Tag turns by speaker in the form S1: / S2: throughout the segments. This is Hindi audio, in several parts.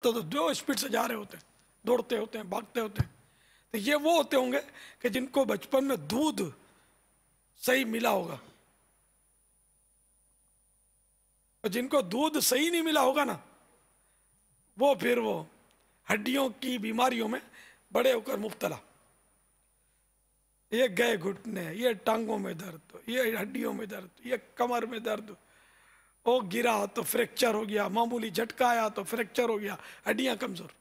S1: तो जो स्पीड से जा रहे होते हैं, दौड़ते होते हैं, भागते होते हैं, तो ये वो होते होंगे कि जिनको बचपन में दूध सही मिला होगा। और जिनको दूध सही नहीं मिला होगा ना, वो फिर वो हड्डियों की बीमारियों में बड़े होकर मुब्तला। ये गए घुटने, ये टांगों में दर्द, ये हड्डियों में दर्द, ये कमर में दर्द, वो गिरा तो फ्रैक्चर हो गया, मामूली झटका आया तो फ्रैक्चर हो गया, हड्डियां कमजोर।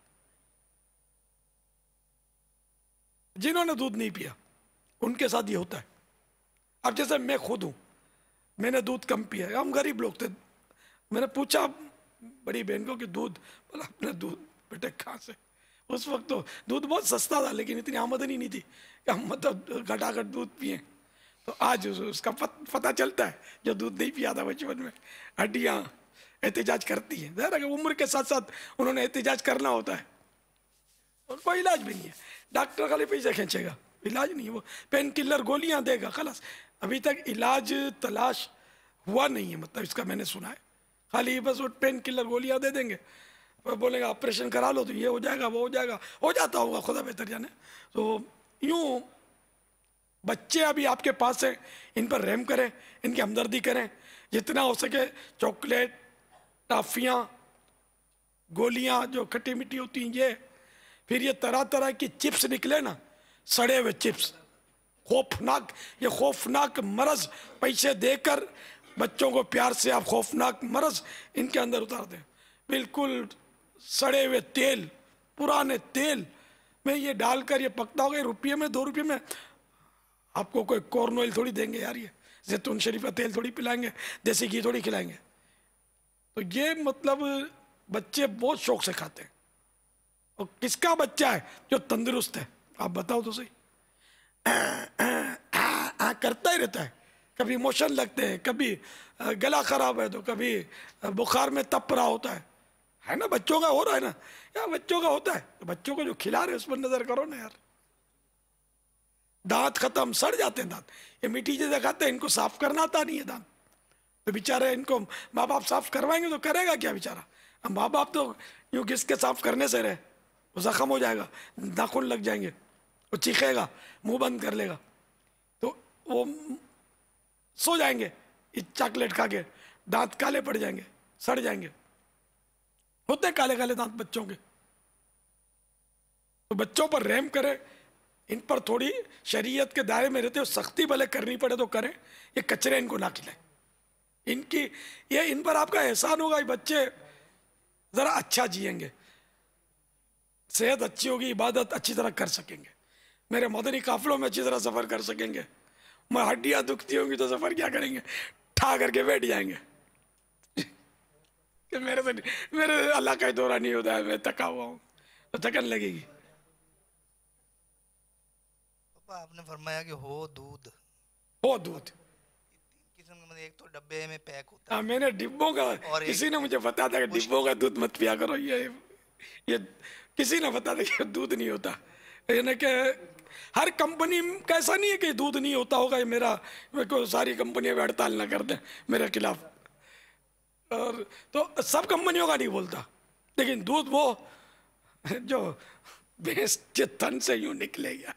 S1: जिन्होंने दूध नहीं पिया उनके साथ ये होता है। अब जैसे मैं खुद हूं, मैंने दूध कम पिया, हम गरीब लोग थे। मैंने पूछा बड़ी बहन को कि दूध, बोला अपने दूध बेटे कहाँ से। उस वक्त तो दूध बहुत सस्ता था, लेकिन इतनी आमदनी नहीं थी कि हम मतलब घटाघट दूध पिए। तो आज उसका पता चलता है, जो दूध नहीं पिया था बचपन में, हड्डियाँ एहतिजाज करती हैं। ज़रा उम्र के साथ साथ उन्होंने एहतिजाज करना होता है, और कोई इलाज भी नहीं है। डॉक्टर खाली पैसे खींचेगा, इलाज नहीं है। वो पेन किलर गोलियां देगा, खलास। अभी तक इलाज तलाश हुआ नहीं है, मतलब इसका मैंने सुना है। खाली बस वो पेन किलर गोलियां दे देंगे, बोलेंगे ऑपरेशन करा लो तो ये हो जाएगा, वो हो जाएगा, हो जाता होगा, खुदा बेहतर जाने। तो यूं बच्चे अभी आपके पास हैं, इन पर रहम करें, इनकी हमदर्दी करें, जितना हो सके। चॉकलेट, टॉफियाँ, गोलियां जो खट्टी मीठी होती हैं, ये फिर ये तरह तरह की चिप्स निकले ना, सड़े हुए चिप्स, खौफनाक, ये खौफनाक मरज। पैसे देकर बच्चों को प्यार से आप खौफनाक मरज इनके अंदर उतार दें। बिल्कुल सड़े हुए तेल, पुराने तेल में ये डालकर ये पकता होगा। रुपये में, 2 रुपये में आपको कोई कॉर्न ऑयल थोड़ी देंगे यार, ये जैतून शरीफ का तेल थोड़ी पिलाएंगे, देसी घी थोड़ी खिलाएंगे। तो ये मतलब बच्चे बहुत शौक से खाते हैं। और किसका बच्चा है जो तंदुरुस्त है, आप बताओ तो सही। करता ही रहता है, कभी इमोशन लगते हैं, कभी गला खराब है, तो कभी बुखार में तप रहा होता है ना। बच्चों का हो रहा है ना, यार बच्चों का होता है। तो बच्चों को जो खिला रहे हैं उस पर नजर करो ना यार। दांत खत्म, सड़ जाते हैं दांत, ये मीठी चीजें खाते हैं, इनको साफ करना आता नहीं है दांत। तो बेचारे इनको माँ बाप साफ करवाएंगे तो करेगा क्या बेचारा। अब माँ बाप तो यूं घिस के साफ करने से रहे, वो जख्म हो जाएगा, नाखून लग जाएंगे, वो चीखेगा, मुंह बंद कर लेगा, तो वो सो जाएंगे इस चॉकलेट खा के, दांत काले पड़ जाएंगे, सड़ जाएंगे। होते हैं काले काले दांत बच्चों के। तो बच्चों पर रहम करें, इन पर थोड़ी शरीयत के दायरे में रहते हो, सख्ती भले करनी पड़े तो करें। ये कचरे इनको ना खिलाएं, इनकी ये इन पर आपका एहसान होगा। ये बच्चे जरा अच्छा जिएंगे, सेहत अच्छी होगी, इबादत अच्छी तरह कर सकेंगे, मेरे मदनी काफिलों में अच्छी तरह सफर कर सकेंगे। मैं हड्डियां दुखती होंगी तो सफर क्या करेंगे, ठा करके बैठ जाएंगे कि मेरे अल्लाह का दौरा नहीं होता है, मैं थका हुआ हूँ, तो थकन लगेगी।
S2: पापा आपने फरमाया कि हो दूध तीन किस्म के, मतलब एक तो डब्बे में पैक होता है।
S1: मैंने डिब्बों का,
S2: और
S1: किसी ने मुझे बताया था कि डिब्बों का दूध मत पिया करो। ये किसी ने बताया था कि दूध नहीं होता। यानी कि हर कंपनी का ऐसा नहीं है कि दूध नहीं होता होगा। ये मेरे को सारी कंपनियां भी हड़ताल ना कर दें मेरे खिलाफ। और तो सब कंपनियों का नहीं बोलता, लेकिन दूध वो जो भैंस के थन से यूं निकलेगा,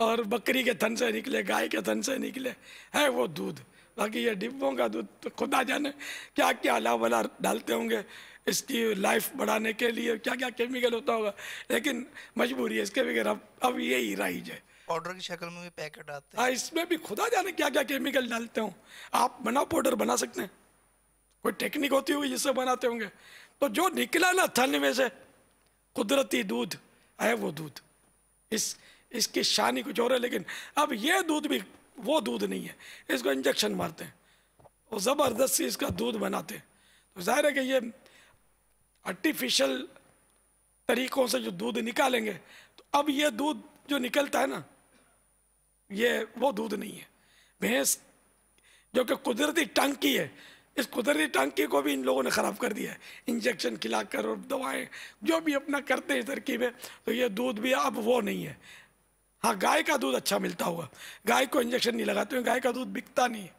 S1: और बकरी के थन से निकले, गाय के थन से निकले, है वो दूध। बाकी ये डिब्बों का दूध तो खुदा जाने क्या क्या अला वला डालते होंगे इसकी लाइफ बढ़ाने के लिए, क्या क्या केमिकल होता होगा, लेकिन मजबूरी है इसके बगैर अब यही राइज है।
S2: पाउडर की शक्ल में भी पैकेट आते हैं।
S1: हाँ, इसमें भी खुदा जाने क्या क्या केमिकल डालते हो। आप बनाओ, पाउडर बना सकते हैं, कोई टेक्निक होती होगी जिससे बनाते होंगे। तो जो निकला ना थन में से कुदरती दूध है वो दूध, इसकी शान ही कुछ और है। लेकिन अब ये दूध भी वो दूध नहीं है, इसको इंजेक्शन मारते हैं और ज़बरदस्ती इसका दूध बनाते हैं। तो जाहिर है कि ये आर्टिफिशियल तरीकों से जो दूध निकालेंगे, तो अब ये दूध जो निकलता है ना, ये वो दूध नहीं है। भैंस जो कि कुदरती टांकी है, इस कुदरती टांकी को भी इन लोगों ने ख़राब कर दिया है, इंजेक्शन खिलाकर और दवाएं जो भी अपना करते हैं तरकीबें। तो ये दूध भी अब वो नहीं है। हाँ, गाय का दूध अच्छा मिलता होगा, गाय को इंजेक्शन नहीं लगाते हैं, गाय का दूध बिकता नहीं है।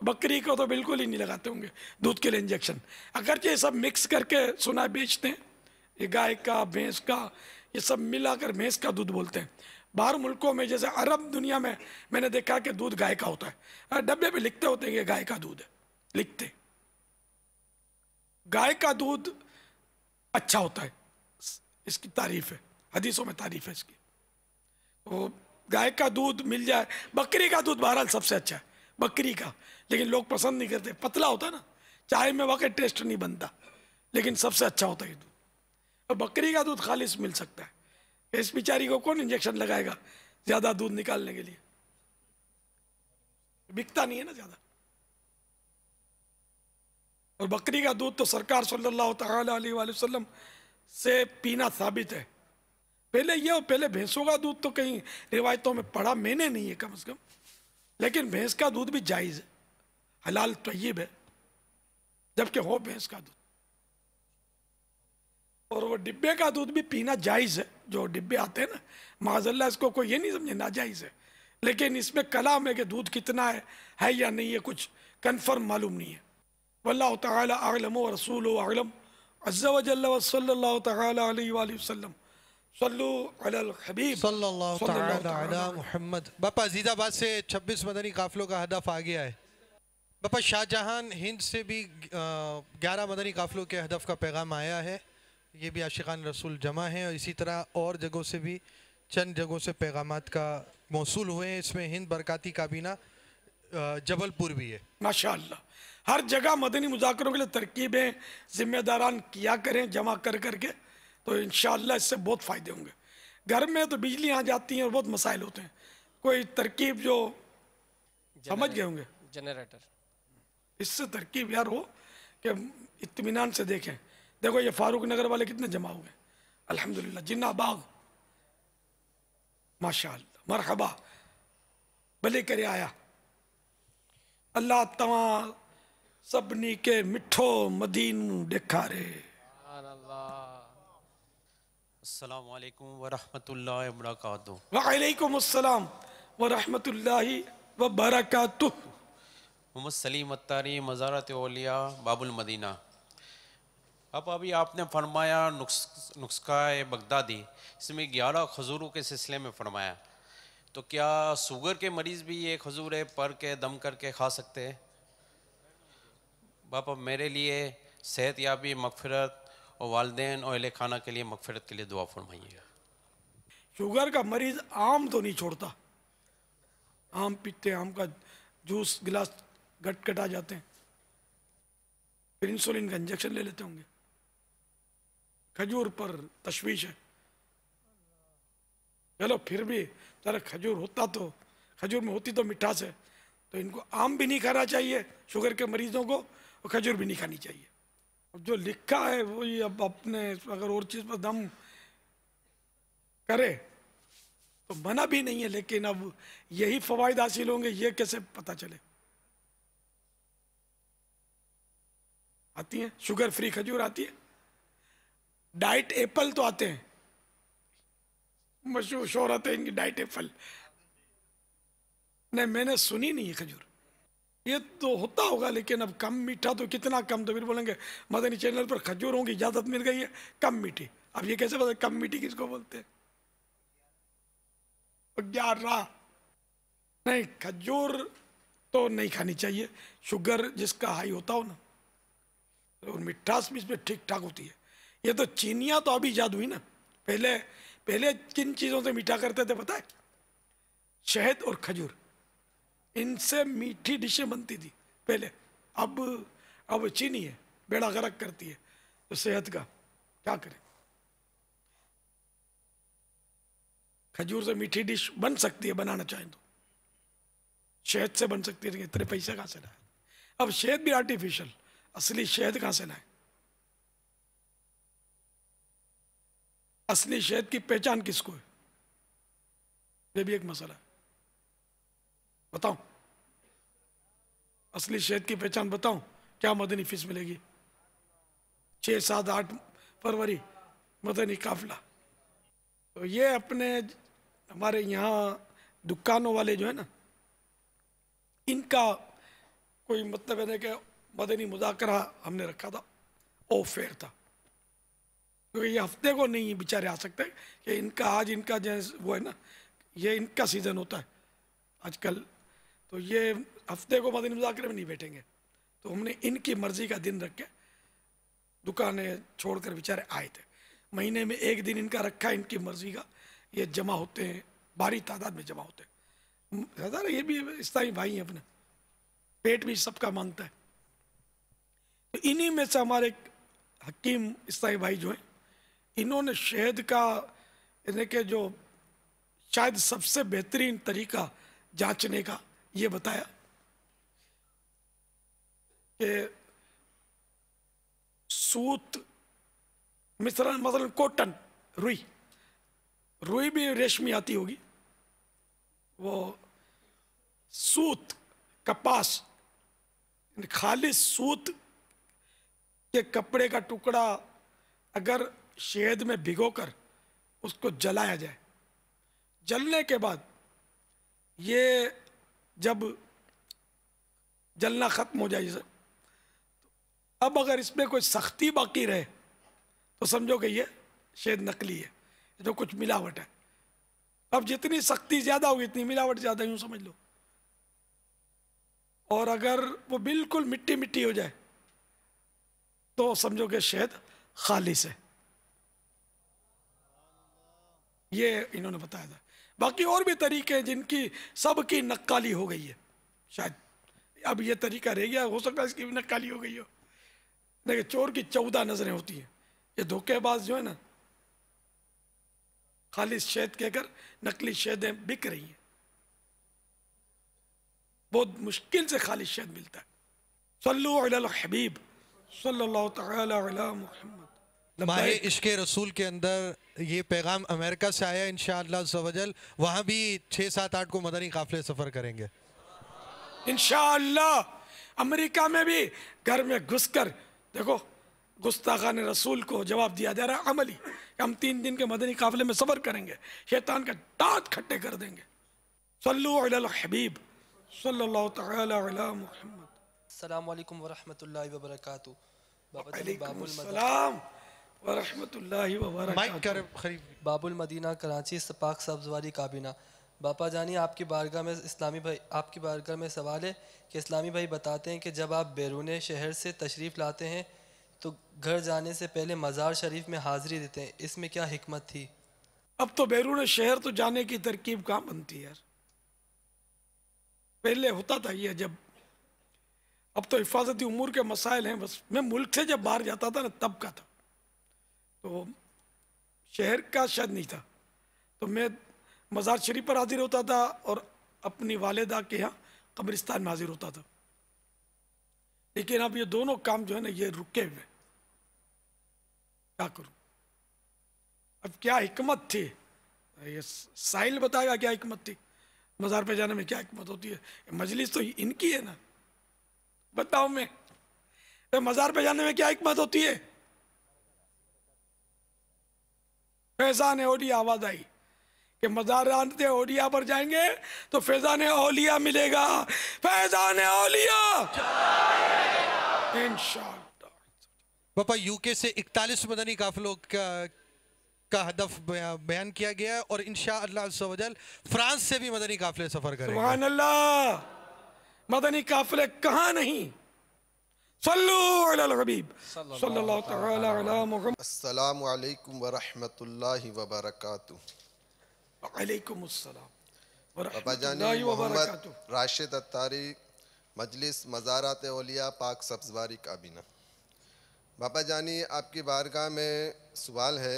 S1: बकरी को तो बिल्कुल ही नहीं लगाते होंगे दूध के लिए इंजेक्शन। अगर ये सब मिक्स करके सुना है बेचते हैं, ये गाय का भैंस का ये सब मिलाकर भैंस का दूध बोलते हैं। बाहर मुल्कों में जैसे अरब दुनिया में मैंने देखा कि दूध गाय का होता है, डब्बे पे लिखते होते हैं कि गाय का दूध है, लिखते। गाय का दूध अच्छा होता है, इसकी तारीफ है, हदीसों में तारीफ है इसकी। तो गाय का दूध मिल जाए। बकरी का दूध बहरहाल सबसे अच्छा है, बकरी का, लेकिन लोग पसंद नहीं करते, पतला होता है ना, चाय में वाकई टेस्ट नहीं बनता, लेकिन सबसे अच्छा होता है ये दूध। और बकरी का दूध खालिश मिल सकता है। इस बेचारी को कौन इंजेक्शन लगाएगा ज्यादा दूध निकालने के लिए, बिकता नहीं है ना ज्यादा। और बकरी का दूध तो सरकार सल्लल्लाहु तआला अलैहि वसल्लम से पीना साबित है। पहले ये और पहले भैंसों का दूध तो कहीं रिवायतों में पढ़ा मैंने नहीं है कम से कम, लेकिन भैंस का दूध भी जायज़ है, हलाल तय्यब है, जबकि हो भैंस का दूध। और वो डिब्बे का दूध भी पीना जायज़ है, जो डिब्बे आते हैं ना, माज़अल्लाह इसको कोई ये नहीं समझे नाजायज़ है, लेकिन इसमें कलाम है कि दूध कितना है या नहीं है, कुछ कन्फर्म मालूम नहीं है। वल्लाहु तआला अअलम व रसूलुहु अअलम। अज़्ज़ा व जल्ला व सल्लल्लाहु तआला अलैहि वसल्लम। सल्लु अलल हबीब
S3: सल्लल्लाहु तआला अला मुहम्मद। बापा अजीज़ाबाद से 26 मदनी काफिलों का हदफ आ गया है। बापा शाहजहां हिंद से भी 11 मदनी काफिलों के हदफ का पैगाम आया है, ये भी आशिकान रसूल जमा हैं, और इसी तरह और जगहों से भी चंद जगहों से पैगामात का मौसूल हुए हैं। इसमें हिंद बरकाती काबीना जबलपुर भी है।
S1: माशाअल्लाह, हर जगह मदनी मुज़ाकरों के लिए तरकीबें जिम्मेदारान किया करें जमा कर करके, तो इंशाअल्लाह इससे बहुत फ़ायदे होंगे। घर में तो बिजली आ जाती है और बहुत मसाइल होते हैं, कोई तरकीब जो समझ गए होंगे,
S4: जनरेटर,
S1: इससे तरकीब यार हो कि इत्मीनान से देखें। देखो ये फारूक नगर वाले कितने जमा हो गए, अल्हम्दुलिल्लाह। जिन्ना बाग माशाअल्लाह, मरहबा, भले करे आया। अल्लाह तवा सबनी के मिठो मदीनू ॾेखारे।
S5: अस्सलामु अलैकुम व रहमतुल्लाहि व बरकातुहू।
S1: वालेकुम अस्सलाम व रहमतुल्लाहि व बरकातुहू।
S5: मोहम्मद सलीम अत्तारी, मज़ारत औलिया, बाबुल मदीना। अब अभी आपने फरमाया नुस्खा बगदादी, इसमें 11 खजूरों के सिलसिले में फरमाया, तो क्या शुगर के मरीज़ भी ये खजूर पर के दम करके खा सकते हैं? बापा मेरे लिए सेहत याबी, मगफिरत और वालदेन और अहले खाना के लिए मगफिरत के लिए दुआ फरमाइएगा।
S1: शुगर का मरीज आम तो नहीं छोड़ता, आम पीते, आम का जूस गिलास गट आ जाते हैं, फिर इंसुलिन का इंजेक्शन ले लेते होंगे। खजूर पर तशवीश है, चलो फिर भी जरा खजूर होता तो, खजूर में होती तो मिठास है, तो इनको आम भी नहीं खाना चाहिए शुगर के मरीजों को, और खजूर भी नहीं खानी चाहिए। अब जो लिखा है वही, अब अपने अगर और चीज़ पर दम करे तो मना भी नहीं है, लेकिन अब यही फवायद हासिल होंगे ये कैसे पता चले। आती है शुगर फ्री खजूर आती है, डाइट एप्पल तो आते हैं, मशहूर शोहरत है इनकी डाइट एप्पल। नहीं मैंने सुनी नहीं है खजूर, ये तो होता होगा लेकिन अब कम मीठा, तो कितना कम, तो फिर बोलेंगे मदनी चैनल पर खजूरों की इजाजत मिल गई है कम मीठी। अब ये कैसे पता कम मीठी किसको बोलते हैं? 11 नहीं, खजूर तो नहीं खानी चाहिए, शुगर जिसका हाई होता हो ना, और मिठास भी इसमें ठीक ठाक होती है। ये तो चीनियाँ तो अभी ईजाद हुई ना, पहले पहले किन चीज़ों से मीठा करते थे पता है? शहद और खजूर, इनसे मीठी डिशें बनती थी पहले। अब चीनी है, बेड़ा गर्क करती है, तो सेहत का क्या करें। खजूर से मीठी डिश बन सकती है, बनाना चाहें तो शहद से बन सकती है, लेकिन इतने पैसे कहाँ से लाए? अब शहद भी आर्टिफिशियल, असली शहद कहाँ से लाए? असली शहद की पहचान किसको है? ये भी एक मसला है, बताओ असली शहद की पहचान बताऊं? क्या मदनी फीस मिलेगी? 6, 7, 8 फरवरी मदनी काफिला। तो ये अपने हमारे यहाँ दुकानों वाले जो है ना, इनका कोई मतलब है ना कि मदनी मुज़ाकरा हमने रखा था, ओ फेयर था, क्योंकि ये हफ्ते को नहीं बेचारे आ सकते कि इनका आज इनका जैसे वो है ना, ये इनका सीज़न होता है आजकल, तो ये हफ्ते को मदनी मुज़ाकरे में नहीं बैठेंगे। तो हमने इनकी मर्ज़ी का दिन रख के दुकानें छोड़कर बेचारे आए थे। महीने में एक दिन इनका रखा, इनकी मर्ज़ी का, ये जमा होते हैं, भारी तादाद में जमा होते हैं। हज़ार ये भी इस्लामी भाई हैं अपने, पेट भी सबका मांगता है। तो इन्हीं में से हमारे हकीम इस्लामी भाई जो हैं, इन्होंने शहद का यानी कि जो शायद सबसे बेहतरीन तरीका जांचने का ये बताया कि सूत मसलन कॉटन, रुई भी रेशमी आती होगी, वो सूत कपास, खालिस सूत के कपड़े का टुकड़ा अगर शहद में भिगोकर उसको जलाया जाए, जलने के बाद ये जब जलना ख़त्म हो जाए जैसे, अब अगर इसमें कोई सख्ती बाकी रहे तो समझो कि ये शहद नकली है, जो कुछ मिलावट है। अब जितनी सख्ती ज़्यादा होगी इतनी मिलावट ज़्यादा, यूँ समझ लो। और अगर वो बिल्कुल मिट्टी मिट्टी हो जाए तो समझो कि शहद खालिस है। ये इन्होंने बताया था। बाकी और भी तरीके हैं जिनकी सबकी नक्काली हो गई है, शायद अब ये तरीका रह गया, हो सकता है इसकी भी नक्काली हो गई हो। देखिए, चोर की 14 नजरें होती हैं। ये धोखेबाज जो है ना, खालिस शहद कहकर नकली शहदें बिक रही हैं। बहुत मुश्किल से खालिस शहद मिलता है। सल्लु अलल हबीब सल्लल्लाहु तआला अला मुहम्मद।
S3: माह इश्क़ रसूल के अंदर ये पैगाम अमेरिका से आया, इंशाअल्लाह ज़वजल वहाँ भी 6, 7, 8 को मदनी काफ़िले सफ़र करेंगे
S1: इंशाअल्लाह। अमेरिका में भी घर में घुसकर देखो, गुस्ताखान रसूल को जवाब दिया जा रहा है अमली। हम 3 दिन के मदनी काफ़िले में सफ़र करेंगे, शैतान का दांत खट्टे कर देंगे। सल्लु अलल हबीब सल्लल्लाहु तआला अला मुहम्मद।
S4: अस्सलाम वालेकुम व रहमतुल्लाहि व बरकातहू। बाबुल मदीना कराची पाक सब्ज़वारी काबीना। बापा जानी आपकी बारगाह में इस्लामी भाई, आपकी बारगाह में सवाल है कि इस्लामी भाई बताते हैं कि जब आप बैरून शहर से तशरीफ़ लाते हैं तो घर जाने से पहले मज़ार शरीफ में हाज़िरी देते हैं, इसमें क्या हिकमत थी?
S1: अब तो बैरून शहर तो जाने की तरकीब कहाँ बनती है यार, पहले होता था ये। जब अब तो हिफाजती उमूर के मसाइल हैं, बस मैं मुल्क से जब बाहर जाता था ना तब का था, तो शहर का शायद नहीं था। तो मैं मज़ार शरीफ पर हाजिर होता था और अपनी वालिदा के यहाँ कब्रिस्तान में हाजिर होता था। लेकिन अब ये दोनों काम जो है ना ये रुके हुए, क्या करूं? अब क्या हिकमत थी, ये साहिल बताएगा क्या हिकमत थी। मज़ार पे जाने में क्या हिकमत होती है? मजलिस तो इनकी है ना, बताओ मैं, मज़ार पे जाने में क्या हिकमत होती है? फैज़ान औलिया आवाज आई कि मज़ारात औलिया पर जाएंगे तो फैज़ान औलिया मिलेगा, फैज़ान औलिया इंशाअल्लाह।
S3: पापा यूके से 41 मदनी काफिलों का हदफ बयान किया गया है और इंशाअल्लाह अज़्ज़वजल फ्रांस से भी मदनी काफिले सफर करेंगे।
S1: सुभान अल्लाह, मदनी काफिले कहाँ नहीं। सल्लु अलल हबीब सल्लल्लाहु तआला अला मुहम्मद।
S6: अस्सलामु अलैकुम व रहमतुल्लाहि व बरकातुहू।
S1: वालेकुम अस्सलाम व
S6: बाबा जानी
S1: रहमतुल्लाहि व
S6: मोहम्मद
S1: बरकातुहू।
S6: राशिद अत्तारी, मजलिस मज़ारात औलिया पाक सब्ज़वारी काबीना। बाबा जानी आपकी बारगाह में सवाल है,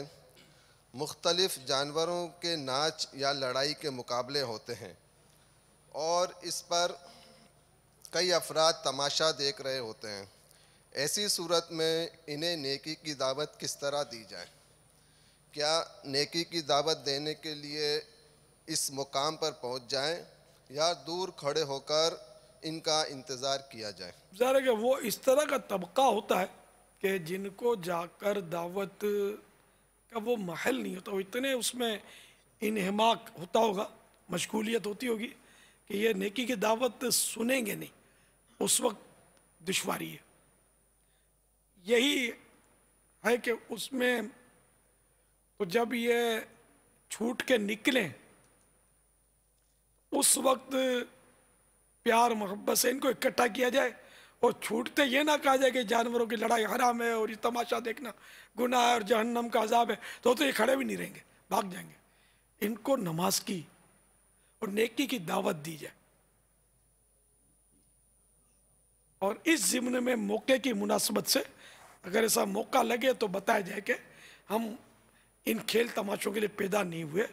S6: मुख्तलिफ़ जानवरों के नाच या लड़ाई के मुकाबले होते हैं और इस पर कई अफराद तमाशा देख रहे होते हैं। ऐसी सूरत में इन्हें नेकी की दावत किस तरह दी जाए? क्या नेकी की दावत देने के लिए इस मुकाम पर पहुंच जाएं या दूर खड़े होकर इनका इंतज़ार किया जाए?
S1: ज़रा कि वो इस तरह का तबका होता है कि जिनको जाकर दावत का वो महल नहीं होता, वो इतने उसमें इन्हमाक होता होगा, मशगूलियत होती होगी कि ये नेकी की दावत सुनेंगे नहीं, उस वक्त दुश्वारी है। यही है कि उसमें तो जब ये छूट के निकले उस वक्त प्यार मोहब्बत से इनको इकट्ठा किया जाए और छूटते ये ना कहा जाए कि जानवरों की लड़ाई हराम है और ये तमाशा देखना गुनाह है और जहन्नम का अजाब है, तो ये खड़े भी नहीं रहेंगे, भाग जाएंगे। इनको नमाज की और नेकी की दावत दी जाए और इस ज़िम्न में मौके की मुनासबत से अगर ऐसा मौका लगे तो बताया जाए कि हम इन खेल तमाशों के लिए पैदा नहीं हुए,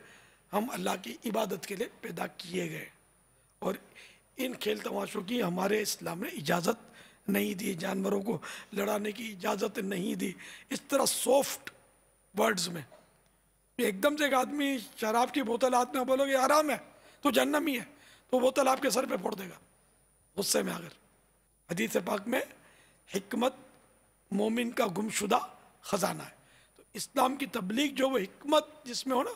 S1: हम अल्लाह की इबादत के लिए पैदा किए गए और इन खेल तमाशों की हमारे इस्लाम ने इजाज़त नहीं दी, जानवरों को लड़ाने की इजाज़त नहीं दी। इस तरह सॉफ्ट वर्ड्स में एकदम से एक आदमी शराब की बोतल हाथ में बोलोगे आराम है तो जहन्नमी है, तो बोतल आपके सर पे फोड़ देगा गुस्से में आकर। हदीस पाक में हिकमत मोमिन का गुमशुदा ख़जाना है, तो इस्लाम की तबलीग जो वो हिकमत जिसमें हो ना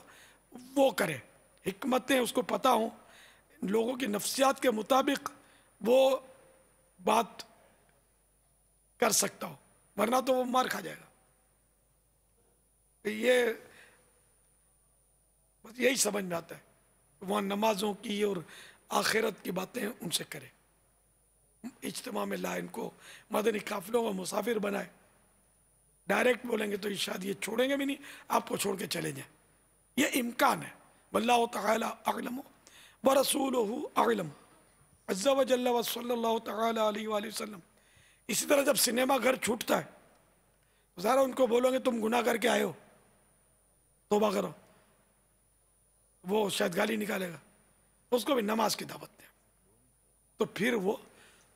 S1: वो करे, हिकमतें उसको पता हो, लोगों की नफ्सियात के मुताबिक वो बात कर सकता हो, वरना तो वो मार खा जाएगा। ये बस यही समझ में आता है, वहाँ नमाजों की और आखिरत की बातें उनसे करे, इज्तिमा में लाए, इनको मदनी काफिलों का मुसाफिर बनाए। डायरेक्ट बोलेंगे तो शायद ये छोड़ेंगे भी नहीं, आपको छोड़ के चले जाएं, ये इम्कान है। वल्लाहु तआला अअलम व रसूलुहु अअलम अज़्ज़ा व जल्ला व सल्लल्लाहु तआला अलैहि वसल्लम। इसी तरह जब सिनेमा घर छूटता है तो ज़रा उनको बोलोगे तुम गुनाह करके आए हो, तौबा करो, वो शायद गाली निकालेगा, उसको भी नमाज की दावत दें तो फिर वो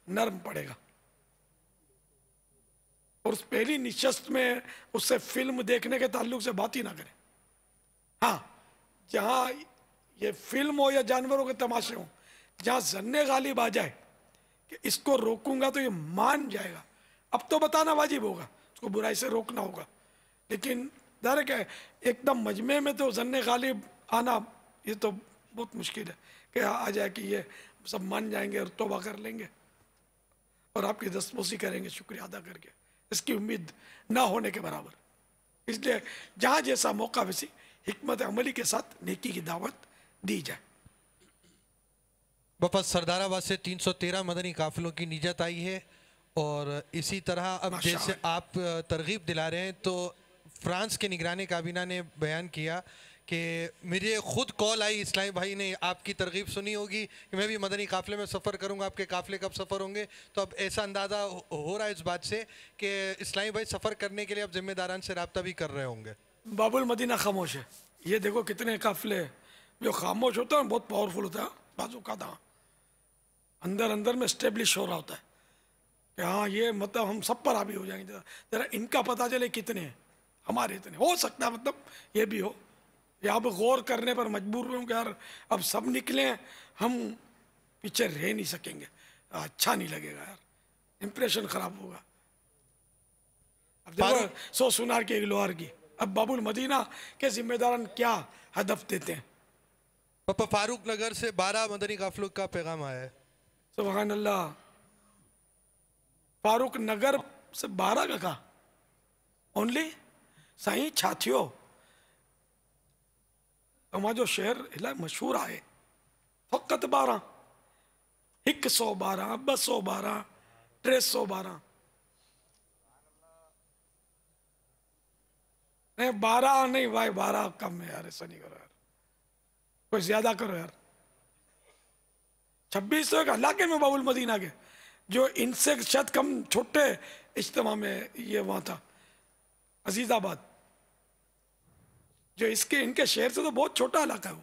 S1: नर्म पड़ेगा। और उस पहली निशस्त में उससे फिल्म देखने के ताल्लुक से बात ही ना करें। हाँ, जहाँ ये फिल्म हो या जानवरों के तमाशे हो, जहाँ जन्ने गालिब आ जाए कि इसको रोकूंगा तो ये मान जाएगा, अब तो बताना वाजिब होगा, उसको बुराई से रोकना होगा। लेकिन डायरेक्ट है एकदम मजमे में तो जन्ने गालिब आना ये तो बहुत मुश्किल है कि आ जाए कि ये सब मान जाएंगे और तौबा कर लेंगे और आपकी दस्तबोसी करेंगे शुक्रिया अदा करके, इसकी उम्मीद ना होने के बराबर। इसलिए जहाँ जैसा मौका वैसी हिकमत अमली के साथ नेकी की दावत दी जाए।
S3: वापस सरदाराबाद से 313 मदनी काफिलों की निजात आई है और इसी तरह अब जैसे आप तरगीब दिला रहे हैं तो फ्रांस के निगरानी काबीना ने बयान किया कि मुझे खुद कॉल आई, इस्लामी भाई ने आपकी तरगीब सुनी होगी कि मैं भी मदनी काफ़िले में सफ़र करूंगा, आपके काफ़िले कब सफ़र होंगे, तो अब ऐसा अंदाज़ा हो रहा है इस बात से कि इस्लामी भाई सफ़र करने के लिए अब जिम्मेदारान से रब्ता भी कर रहे होंगे।
S1: बाबुल मदीना खामोश है, ये देखो कितने काफ़िले जो खामोश होता है बहुत पावरफुल होता है, बाजू का था अंदर अंदर में स्टेब्लिश हो रहा होता है कि हाँ ये मतलब हम सब पर हावी हो जाएंगे, जरा इनका पता चले कितने हैं, हमारे इतने हो सकता है, मतलब ये भी हो या अब गौर करने पर मजबूर हूँ कि यार अब सब निकले हम पीछे रह नहीं सकेंगे, अच्छा नहीं लगेगा यार, इंप्रेशन खराब होगा। अब देखो 100 सुनार की एक लोहार की, अब बाबुल मदीना के जिम्मेदारान क्या हदफ देते हैं।
S3: पापा फारूक नगर से 12 मदनी काफिलों का पैगाम आया है।
S1: सुभान अल्लाह, फारूक नगर से 12 का कहा ओनली साईं छाथियो हमारा जो शहर इलाही मशहूर आहे फ़कत 12 112 212 312 नहीं 12 नहीं भाई 12 कम है यार, ऐसा नहीं करो यार, कोई ज्यादा करो यार। 26 तो एक इलाके में बाबुल मदीना के जो इनसे शायद कम छोटे इज्तिमा में ये वहां था अजीजाबाद, जो इसके इनके शहर से तो बहुत छोटा इलाका है वो,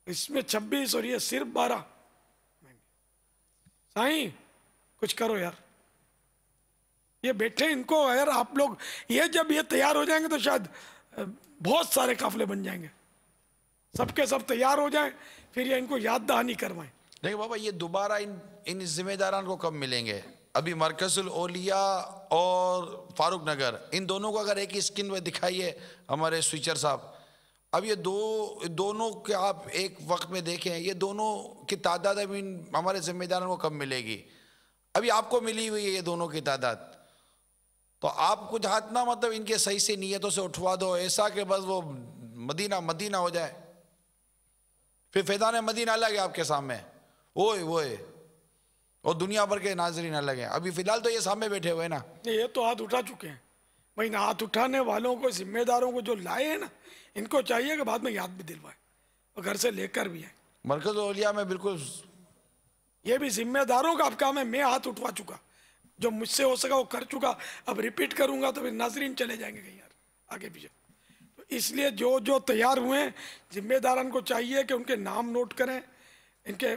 S1: इसमें 26 और ये सिर्फ 12। साईं कुछ करो यार, ये बैठे इनको यार आप लोग, ये जब ये तैयार हो जाएंगे तो शायद बहुत सारे काफिले बन जाएंगे, सबके सब तैयार हो जाएं फिर ये इनको याद दहानी करवाएं।
S7: लेकिन बाबा ये दोबारा इन जिम्मेदारान को कब मिलेंगे? अभी मरकजुल औलिया और फारूक नगर इन दोनों को अगर एक ही स्क्रीन में दिखाइए हमारे स्विचर साहब, अब ये दोनों के आप एक वक्त में देखें, ये दोनों की तादाद अभी हमारे जिम्मेदारों को कब मिलेगी? अभी आपको मिली हुई है ये दोनों की तादाद, तो आप कुछ हाथ ना मतलब इनके सही से नीयतों से उठवा दो, ऐसा कि बस वो मदीना मदीना हो जाए। फिर फैज़ान मदीना अलग है आपके सामने, वो और दुनिया भर के नाजरीन अलग हैं। अभी फिलहाल तो ये सामने बैठे हुए हैं ना,
S1: ये तो हाथ उठा चुके हैं भाई। ना हाथ उठाने वालों को, जिम्मेदारों को जो लाए हैं ना, इनको चाहिए कि बाद में याद भी दिलवाए और घर से लेकर भी आए।
S7: मरकज़ औलिया में बिल्कुल
S1: ये भी जिम्मेदारों का अब काम है। मैं हाथ उठवा चुका, जो मुझसे हो सका वो कर चुका। अब रिपीट करूंगा तो फिर नाजरीन चले जाएंगे कहीं यार आगे पीछे। तो इसलिए जो तैयार हुए हैं, जिम्मेदारान को चाहिए कि उनके नाम नोट करें, इनके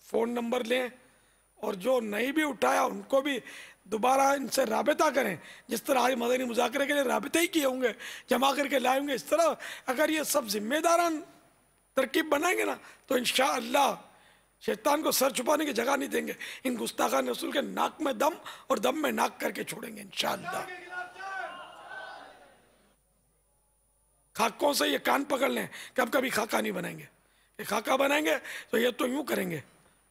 S1: फ़ोन नंबर लें, और जो नहीं भी उठाया उनको भी दोबारा इनसे राबता करें। जिस तरह आज मदनी मुज़ाकरे के लिए राबते ही किए होंगे, जमा करके लाए होंगे, इस तरह अगर ये सब जिम्मेदारान तरकीब बनाएंगे ना तो इंशाअल्लाह शैतान को सर छुपाने की जगह नहीं देंगे। इन गुस्ताखान रसूल के नाक में दम और दम में नाक करके छोड़ेंगे इंशाअल्लाह। खाकों से ये कान पकड़ लें कि अब कभी खाका नहीं बनाएंगे। ये खाका बनाएंगे तो ये तो यूं करेंगे,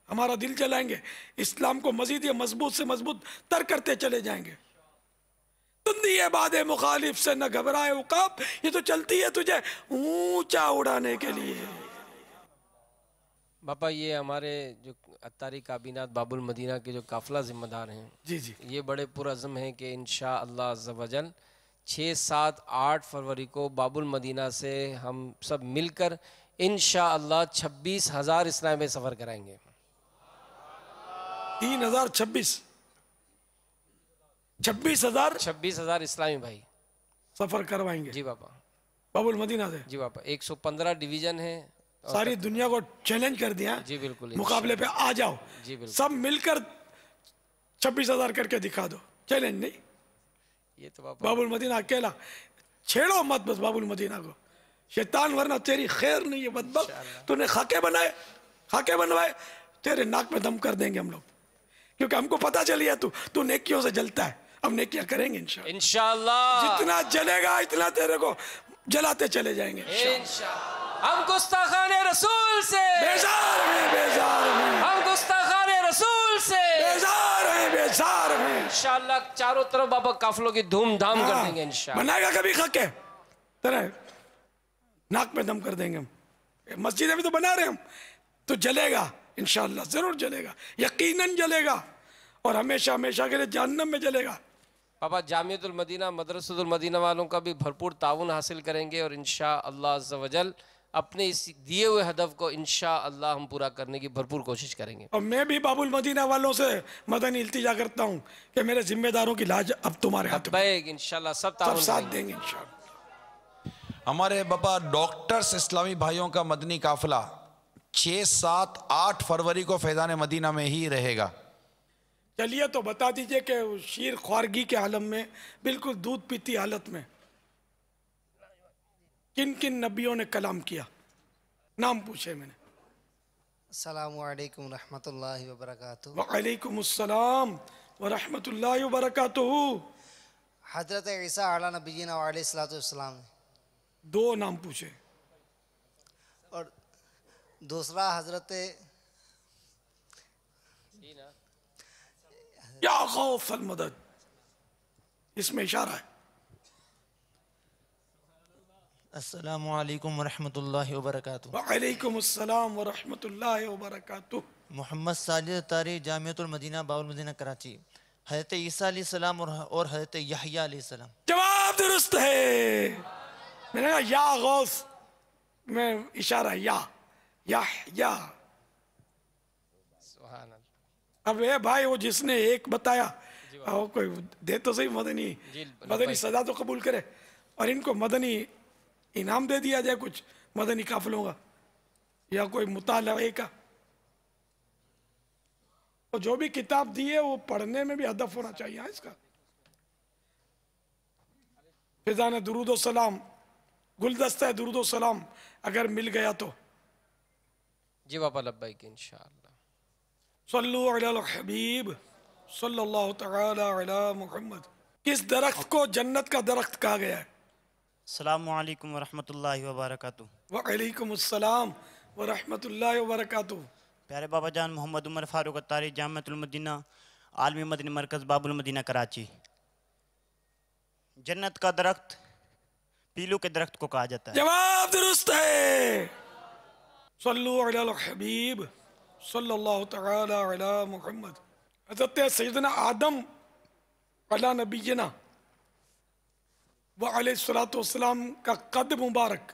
S1: हमारा दिल जलाएंगे, इस्लाम को मजीद ये मजबूत से मजबूत तर करते चले जाएंगे। तुंदी ये बादे मुखालिफ से न घबराए उकाब, ये तो चलती है तुझे ऊंचा उड़ाने के लिए।
S8: बापा ये हमारे जो अत्तारी काबीनात बाबुल मदीना के जो काफिला जिम्मेदार हैं,
S1: जी,
S8: ये बड़े पुरज़्म हैं कि इंशाअल्लाह अज़्ज़ व जल 6, 7, 8 फरवरी को बाबुल मदीना से हम सब मिलकर इंशाअल्लाह 26,000 इस्लाम में सफ़र कराएंगे।
S1: 3026 26,000
S8: इस्लामी भाई
S1: सफर करवाएंगे
S8: जी बापा,
S1: बाबुल मदीना से।
S8: जी बापा 115 डिवीज़न है,
S1: सारी दुनिया को चैलेंज कर दिया
S8: जी बिल्कुल,
S1: मुकाबले पे आ जाओ
S8: जी बिल्कुल,
S1: सब मिलकर 26,000 करके दिखा दो। चैलेंज नहीं,
S8: ये तो बापा
S1: बाबुल मदीना अकेला छेड़ो मत बस बाबुल मदीना को, शैतान वरना तेरी खैर नहीं है बदबख्त। तूने खाके बनवाए, तेरे नाक में दम कर देंगे हम लोग, क्योंकि हमको पता चल गया तू नेकियों से जलता है। अब नेकियां करेंगे
S8: इंशाअल्लाह,
S1: जितना जलेगा इतना तेरे को जलाते चले जाएंगे।
S8: हम गुस्ताखाने रसूल से
S1: बेजार हैं,
S8: हम गुस्ताखाने रसूल से
S1: बेजार हैं।
S8: इंशाअल्लाह चारों तरफ बाबा काफिलों की धूमधाम कर देंगे इंशाअल्लाह।
S1: बनाएगा कभी खाके तेरे नाक में दम कर देंगे हम। मस्जिदें भी तो बना रहे हम, तो जलेगा इंशाअल्लाह, जरूर जलेगा, यकीनन जलेगा, और हमेशा हमेशा के लिए जहन्नम में जलेगा।
S8: पापा जामियतुल मदीना मदरसतुल मदीना वालों का भी भरपूर ताउन हासिल करेंगे और इंशाअल्लाह अज़्ज़ व जल अपने इस दिए हुए हदफ को इंशाअल्लाह हम पूरा करने की भरपूर कोशिश करेंगे।
S1: और मैं भी बाबुल मदीना वालों से मदनी इल्तिजा करता हूँ कि मेरे जिम्मेदारों की लाज अब तुम्हारे हाथ में,
S8: इंशाअल्लाह सब
S1: साथ देंगे इंशाअल्लाह।
S7: हमारे बाबा डॉक्टर्स इस्लामी भाइयों का मदनी काफिला 6, 7, 8 फरवरी को फैज़ान मदीना में ही रहेगा।
S1: चलिए तो बता दीजिए कि शीर ख्वारगी के आलम में, बिल्कुल दूध पीती हालत में, किन किन नबियों ने कलाम किया, नाम पूछे मैंने।
S2: अस्सलामु अलैकुम रहमतुल्लाहि व बरकातुहू।
S1: वालेकुम अस्सलाम व रहमतुल्लाहि व बरकातुहू।
S2: हजरत ईसा अला नबीना व अलैहिस्सलातु वस्सलाम,
S1: 2 नाम पूछे,
S2: और दूसरा हजरत
S1: या खौफ अल मदद, इसमें इशारा है।
S9: अस्सलामु अलैकुम वरहमतुल्लाहि वबरकातुहू।
S1: वालेकुम अस्सलाम व रहमतुल्लाहि व बरकातुहू।
S9: मोहम्मद साजिद तारी जामियतुल मदीना बाबुल मदीना कराची, हज़रत ईसा अलैहिस्सलाम और हज़रत यहया अलैहिस्सलाम।
S1: जवाब दुरुस्त है। मैंने कहा या गौस में इशारा, या अब ये भाई वो जिसने एक बताया वो कोई दे तो सही, मदनी सजा तो कबूल करे, और इनको मदनी इनाम दे दिया जाए कुछ मदनी काफिलों का या कोई मुताले का। तो जो भी किताब दी है वो पढ़ने में भी हदफ होना चाहिए इसका। फिजान दुरूद सलाम, गुलदस्ता दुरूद सलाम अगर मिल गया तो
S8: जी बाबा लब्बैक इंशाअल्लाह।
S1: सल्लु अलल हबीब सल्लल्लाहु तआला अला मुहम्मद। किस दरख्त को जन्नत का दरख्त कहा गया है?
S10: अस्सलामु अलैकुम वरहमतुल्लाहि वबरकातुहू।
S1: वालेकुम अस्सलाम व रहमतुल्लाहि व बरकातुहू।
S10: प्यारे बाबा जान मोहम्मद उमर फारूक अत्तारी जामिअतुल मदीना आलमी मदनी मरकज़ बाबुल मदीना कराची। जन्नत का दरख्त पीलू के दरख्त को कहा जाता है।
S1: जवाब दुरुस्त है। सल्लु अलल हबीब सल्लल्लाहु तआला अला मुहम्मद। हज़रत सैयदना आदम अला नबीना व अलैहिस्सलातु वस्सलाम का कद मुबारक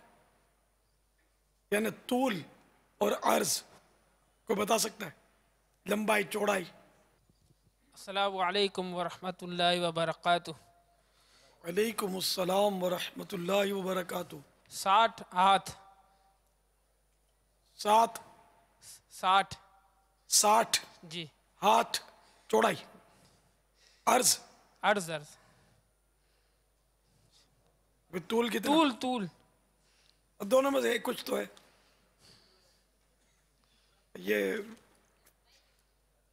S1: यानी तूल और अर्ज को बता सकता है, लंबाई चौड़ाई?
S11: अस्सलामु अलैकुम वरहमतुल्लाहि वबरकातुहू।
S1: अलैकुम अस्सलाम व रहमतुल्लाहि व बरकातुहू।
S11: 60 हाथ।
S1: 60
S11: जी।
S1: हाथ चौड़ाई। अर्ज
S11: अर्ज
S1: तूल कितना?
S11: तूल
S1: दोनों में से एक कुछ तो है। ये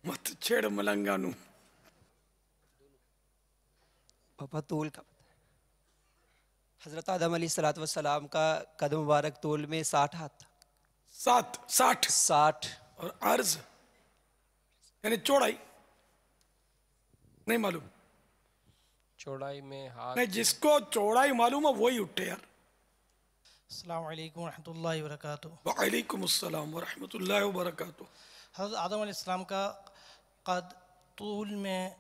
S1: मत छेड़ मलंगानू।
S12: पापा तूल का हजरत आदम अलैहिस्सलाम का कदम मुबारक तूल में 60 हाथ था।
S1: 60 और अर्ज यानी चौड़ाई नहीं मालूम।
S8: चौड़ाई में हाथ
S1: नहीं, जिसको चौड़ाई मालूम है वही उठे यार।
S13: अस्सलामु अलैकुम वरहमतुल्लाहि वबरकातुहू।
S1: वालेकुम अस्सलाम व रहमतुल्लाहि व बरकातुहू।
S13: हज़रत आदम अलैहिस्सलाम का कद तूल में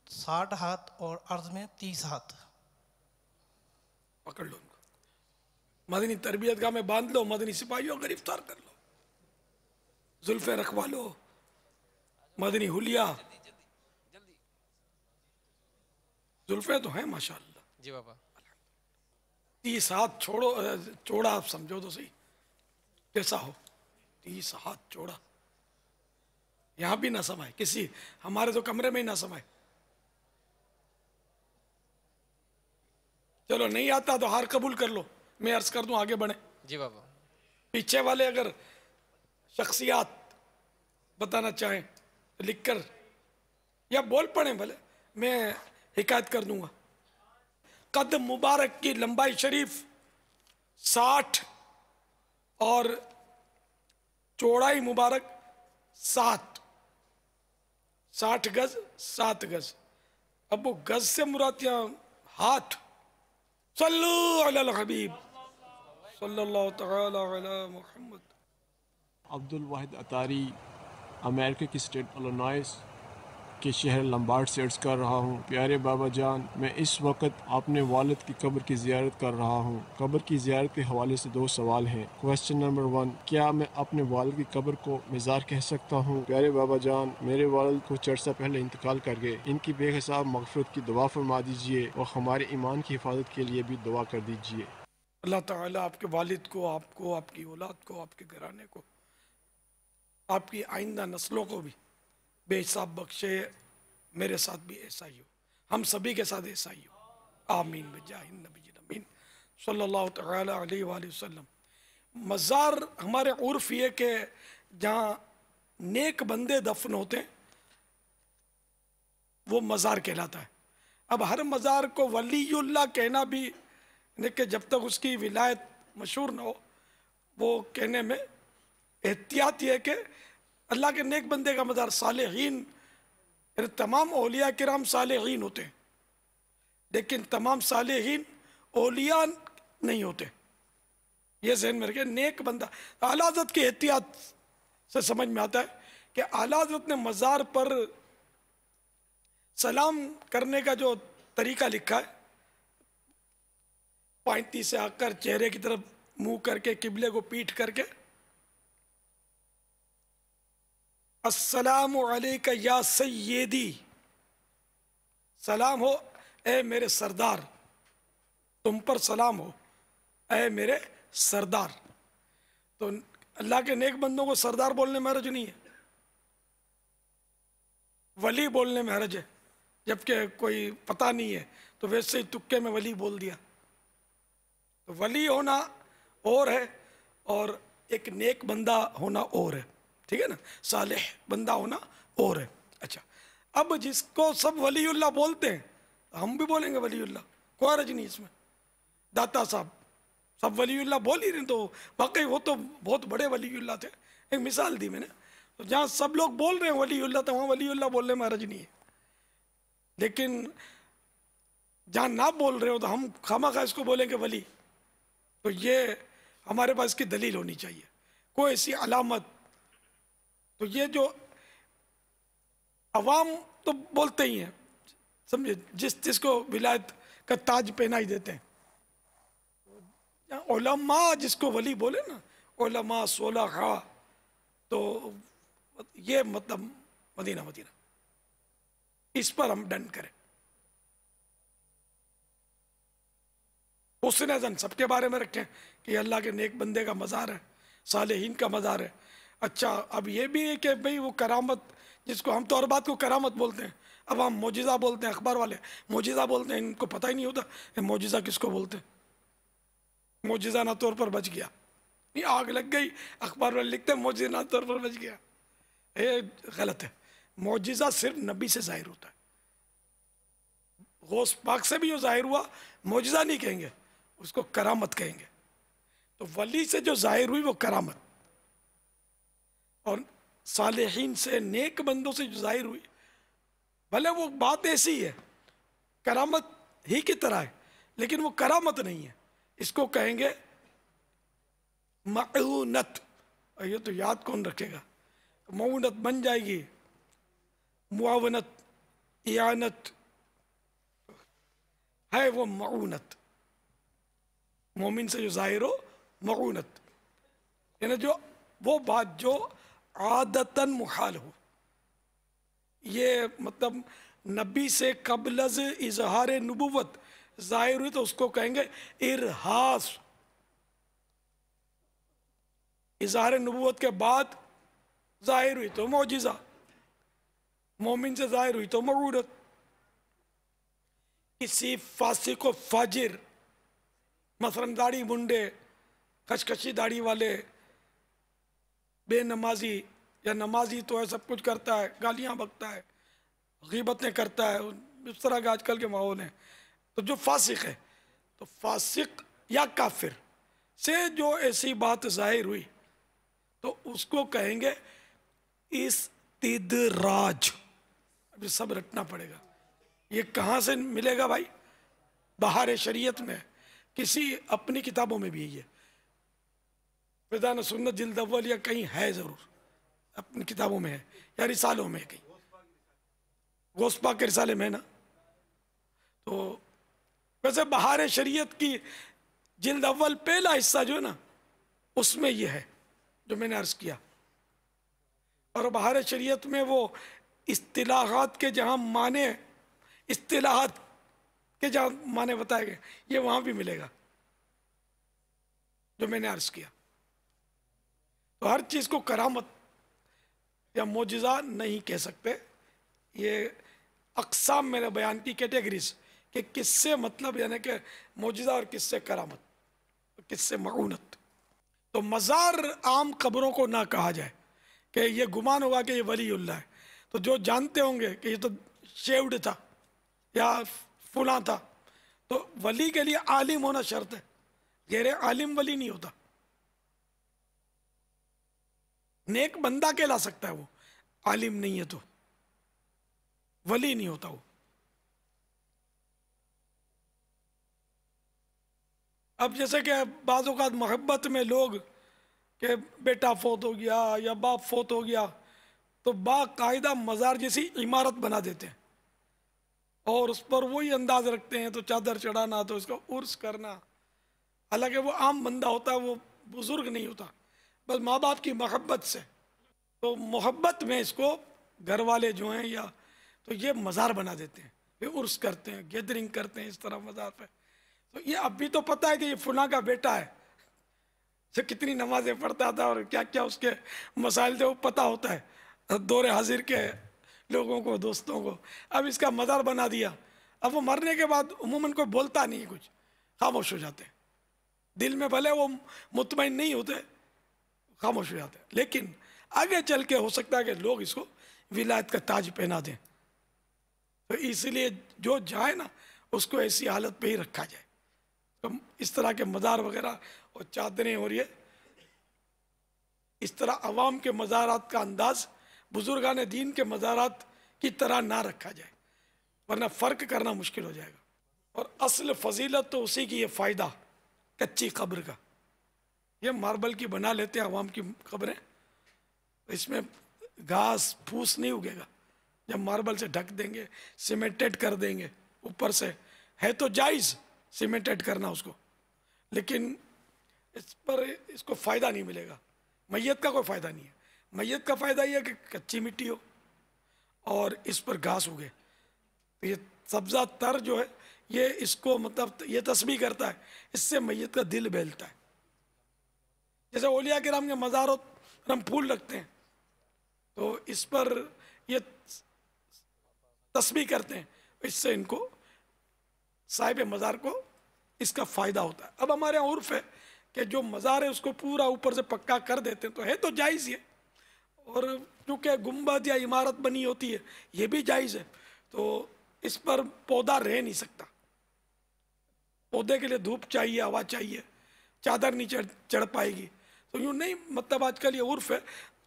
S13: 60 हाथ और अर्ज में 30 हाथ।
S1: पकड़ लो उनको, मदनी तरबियत गाह में बांध लो, मदनी सिपाहियों गिरफ्तार कर लो, जुल्फे रखवा लो, मदनी हुलिया। जुल्फे तो हैं माशाअल्लाह।
S8: जी बाबा।
S1: 30 हाथ छोड़ो चौड़ा, आप समझो तो सही कैसा हो। 30 हाथ चौड़ा, यहां भी ना समाए, किसी हमारे तो कमरे में ही ना समाए। चलो नहीं आता तो हार कबूल कर लो, मैं अर्ज कर दूं आगे बढ़े।
S8: जी बाबा।
S1: पीछे वाले अगर शख्सियात बताना चाहें तो लिखकर या बोल पड़े, भले मैं हिकायत कर दूंगा। कद मुबारक की लंबाई शरीफ 60 और चौड़ाई मुबारक 60 गज 7 गज। अब वो गज से मुराद यहाँ हाथ। सल्लु अलल हबीब सल्लल्लाहु तआला अला मुहम्मद।
S14: अब्दुल वाहिद अतारी अमेरिका की स्टेट इलिनॉइस के शहर लम्बार्ड से अर्ज़ कर रहा हूँ। प्यारे बाबा जान, मैं इस वक्त अपने वालिद की कब्र की ज़ियारत कर रहा हूँ। कब्र की ज़ियारत के हवाले से 2 सवाल हैं। क्वेश्चन नंबर 1, क्या मैं अपने वालिद की कब्र को मज़ार कह सकता हूँ? प्यारे बाबा जान, मेरे वालिद कुछ अर्सा पहले इंतकाल कर गए। इनकी बेहिसाब मग़फ़िरत की दुआ फरमा दीजिए और हमारे ईमान की हिफाजत के लिए भी दुआ कर दीजिए।
S1: अल्लाह ताला आपके वालिद को, आपको, आपकी औलाद को, आपके घराने को, आपकी आइंदा नस्लों को भी बेहिसाब बख्शे। मेरे साथ भी ऐसा ही हो, हम सभी के साथ ऐसा ही हो। आमीन बिजाहिन नबी अमीन सल्लल्लाहु तआला अलैहि वसल्लम। मज़ार हमारे उर्फ ये कि जहाँ नेक बंदे दफन होते हैं वो मज़ार कहलाता है। अब हर मज़ार को वलीउल्लाह कहना भी कि जब तक उसकी विलायत मशहूर न हो, वो कहने में एहतियात ये है कि अल्लाह के नेक बंदे का मज़ार। सालेहीन यानी तमाम औलिया किराम सालेहीन होते हैं, लेकिन तमाम सालेहीन औलिया नहीं होते। ये ज़हन में रखें। नेक बंदा आला हज़रत की एहतियात से समझ में आता है कि आला हज़रत ने मज़ार पर सलाम करने का जो तरीका लिखा है, पांती से आकर चेहरे की तरफ मुंह करके किबले को पीठ करके अस्सलामु अलैका या सय्यदी, सलाम हो ए मेरे सरदार, तुम पर सलाम हो ए मेरे सरदार। तो अल्लाह के नेक बंदों को सरदार बोलने में हरज नहीं है, वली बोलने में हरज है। जबकि कोई पता नहीं है तो वैसे ही तुक्के में वली बोल दिया। तो वली होना और है और एक नेक बंदा होना और है, ठीक है ना। सालेह बंदा होना और है। अच्छा, अब जिसको सब वलीउल्लाह बोलते हैं हम भी बोलेंगे वलीउल्लाह, कोई हरज नहीं इसमें। दाता साहब, सब वलीउल्लाह बोल ही रहे, तो वाकई वो तो बहुत बड़े वलीउल्लाह थे। एक मिसाल दी मैंने, तो जहाँ सब लोग बोल रहे हैं वलीउल्लाह, तो वहाँ वलीउल्लाह बोलने में हर्ज नहीं है। लेकिन जहाँ ना बोल रहे हो तो हम खामखा इसको बोलेंगे वली, तो ये हमारे पास इसकी दलील होनी चाहिए, कोई ऐसी अलामत। तो ये जो अवाम तो बोलते ही हैं, समझे, जिसको विलायत का ताज पहना ही देते हैं। उलमा जिसको वली बोले ना, उलमा सोलहा, तो ये मतलब मदीना मदीना, इस पर हम डन करें। हुस्न ज़न सबके बारे में रखें कि अल्लाह के नेक बंदे का मज़ार है, सालेहीन का मज़ार है। अच्छा, अब ये भी है कि भाई वो करामत, जिसको हम तो हर बात को करामत बोलते हैं, अब हम मोजिज़ा बोलते हैं, अखबार वाले मोजिज़ा बोलते हैं, इनको पता ही नहीं होता कि मोजिज़ा किसको बोलते हैं। मोजिज़ा ना तौर पर बच गया, नहीं आग लग गई, अखबार वाले लिखते हैं मोजिज़ा ना तौर पर बच गया, ये गलत है। मोजिज़ा सिर्फ नबी से जाहिर होता है, गौस पाक से भी जो जाहिर हुआ मोजिज़ा नहीं कहेंगे, उसको करामत कहेंगे। तो वली से जो जाहिर हुई वो करामत, और सालेहीन से, नेक बंदों से जो जाहिर हुई, भले वो बात ऐसी है करामत ही की तरह है, लेकिन वो करामत नहीं है, इसको कहेंगे मऊनत। ये तो याद कौन रखेगा, मऊनत बन जाएगी, मुआवनत, इयानत है वो मऊनत। मोमिन से जो जाहिर हो मऊनत, यानी जो वो बात जो आदतन मुहाल हो, ये मतलब नबी से कबलज इजहार नबुवत जाहिर हुई तो उसको कहेंगे इरहास। इजहार नबुवत के बाद जाहिर हुई तो मौजिज़ा, मोमिन से जाहिर हुई तो मऊनत। किसी फासिक व फाजिर, मसलन दाढ़ी मुंडे, खचखची दाढ़ी वाले, बेनमाजी या नमाजी तो है, सब कुछ करता है, गालियां बकता है, गीबतें करता है, इस तरह का आजकल के माहौल हैं। तो जो फासिक है, तो फासिक या काफिर से जो ऐसी बात जाहिर हुई तो उसको कहेंगे इस्तिदराज। अभी सब रटना पड़ेगा, ये कहाँ से मिलेगा भाई? बहार शरीयत में, किसी अपनी किताबों में भी है, फिदान सुन्नत जिल्द अव्वल या कहीं है, जरूर अपनी किताबों में है या रिसालों में, कहीं गौस पाक के रिसाले में है ना। तो वैसे बहार शरीयत की जिल्द अव्वल पहला हिस्सा जो है ना, उसमें ये है जो मैंने अर्ज किया। और बहार शरीयत में वो इस्तिलाहात के जहाँ माने, इस्तिलाहात के जहाँ माने बताए गए, ये वहाँ भी मिलेगा जो मैंने अर्ज किया। तो हर चीज़ को करामत या मोजिज़ा नहीं कह सकते। ये अक़साम मैंने बयान की, कैटेगरीज, कि किससे मतलब यानी कि मोजिज़ा और किससे करामत, किससे मऊनत। तो मज़ार आम कब्रों को ना कहा जाए कि ये गुमान होगा कि ये वलीउल्लाह है। तो जो जानते होंगे कि ये तो शेव्ड था या फुला था, तो वली के लिए आलिम होना शर्त है, गैर आलिम वली नहीं होता। नेक बंदा कहला सकता है वो, आलिम नहीं है तो वली नहीं होता वो। अब जैसे कि बाज़ औक़ात मोहब्बत में लोग के बेटा फोत हो गया या बाप फोत हो गया तो बाकायदा मज़ार जैसी इमारत बना देते हैं और उस पर वही अंदाज रखते हैं, तो चादर चढ़ाना, तो इसका उर्स करना। हालांकि वो आम बंदा होता है, वो बुजुर्ग नहीं होता, बस माँ बाप की मोहब्बत से, तो मोहब्बत में इसको घर वाले जो हैं या तो ये मज़ार बना देते हैं, ये उर्स करते हैं, गैदरिंग करते हैं इस तरह मज़ार पे। तो ये अब भी तो पता है कि ये फुला का बेटा है, जो कितनी नमाजें पढ़ता था और क्या क्या उसके मसाइल थे वो पता होता है दौरे हाजिर के लोगों को, दोस्तों को। अब इसका मज़ार बना दिया, अब वो मरने के बाद उमूमन कोई बोलता नहीं, कुछ खामोश हो जाते हैं, दिल में भले वो मुतमईन नहीं होते, खामोश हो जाते हैं। लेकिन आगे चल के हो सकता है कि लोग इसको विलायत का ताज पहना दें, तो इसलिए जो जाए ना उसको ऐसी हालत पे ही रखा जाए। तो इस तरह के मज़ार वगैरह और चादरें और ये इस तरह अवाम के मज़ारात का अंदाज़ बुजुर्गान दीन के मज़ारात की तरह ना रखा जाए, वरना फ़र्क करना मुश्किल हो जाएगा। और असल फजीलत तो उसी की ये फ़ायदा कच्ची कब्र का। ये मार्बल की बना लेते हैं अवाम की कब्रें, इसमें घास फूस नहीं उगेगा। जब मार्बल से ढक देंगे, सीमेंटेड कर देंगे ऊपर से, है तो जायज़ सीमेंटेड करना उसको, लेकिन इस पर इसको फ़ायदा नहीं मिलेगा। मैयत का कोई फ़ायदा नहीं है। मैयत का फ़ायदा ये है कि कच्ची मिट्टी हो और इस पर घास उगे। तो ये सब्ज़ा तर जो है ये इसको मतलब ये तस्बीह करता है, इससे मैयत का दिल बहलता है। जैसे औलिया किराम के मज़ारों पर हम फूल रखते हैं तो इस पर ये तस्बीह करते हैं, इससे इनको साहिब मज़ार को इसका फ़ायदा होता है। अब हमारे यहाँ उर्फ है कि जो मज़ार है उसको पूरा ऊपर से पक्का कर देते हैं, तो है तो जायज़ ही है। और क्योंकि गुंबद या इमारत बनी होती है ये भी जायज़ है, तो इस पर पौधा रह नहीं सकता। पौधे के लिए धूप चाहिए, हवा चाहिए, चादर नहीं चढ़ पाएगी। तो यूँ नहीं, मतलब आजकल ये उर्फ है,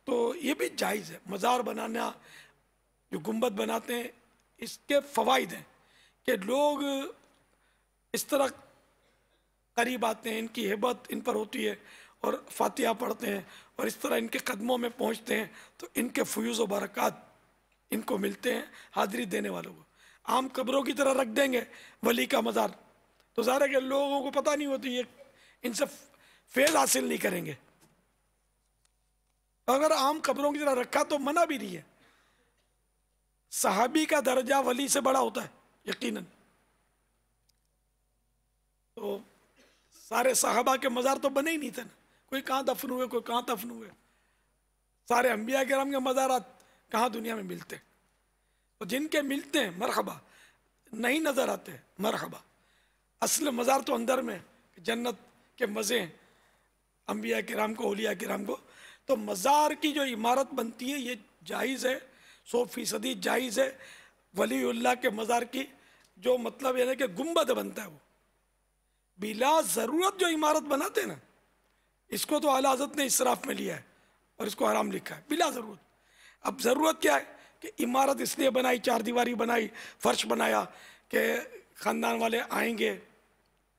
S1: तो ये भी जायज़ है। मज़ार बनाना, जो गुंबद बनाते हैं, इसके फ़वाइद हैं कि लोग इस तरह करीब आते हैं, इनकी हिब्बत इन पर होती है और फातिहा पढ़ते हैं और इस तरह इनके कदमों में पहुंचते हैं, तो इनके फ्यूज़ व बरक़ात इनको मिलते हैं हाज़िरी देने वालों को। आम कब्रों की तरह रख देंगे वली का मज़ार, तो ज़ाहिर है कि लोगों को पता नहीं होती, ये इनसे फैज़ हासिल नहीं करेंगे। अगर आम कब्रों की तरह रखा तो मना भी नहीं है। सहाबी का दर्जा वली से बड़ा होता है यकीनन। तो सारे सहाबा के मज़ार तो बने ही नहीं थे ना, कोई कहाँ दफन हुए, कोई कहाँ दफन हुए। सारे अंबिया किराम के मज़ारात कहाँ दुनिया में मिलते हैं। तो जिनके मिलते हैं मरहबा, नहीं नज़र आते मरहबा। असल मज़ार तो अंदर में, जन्नत के मज़े हैं अंबिया किराम को, औलिया किराम को। तो मज़ार की जो इमारत बनती है ये जायज़ है, 100% जायज़ है। वलीउल्लाह के मज़ार की जो मतलब यानी कि गुंबद बनता है, वो बिला ज़रूरत जो इमारत बनाते हैं ना, इसको तो आला हज़रत ने इसराफ में लिया है और इसको हराम लिखा है, बिला ज़रूरत। अब ज़रूरत क्या है कि इमारत इसलिए बनाई, 4 दीवारी बनाई, फर्श बनाया कि ख़ानदान वाले आएंगे,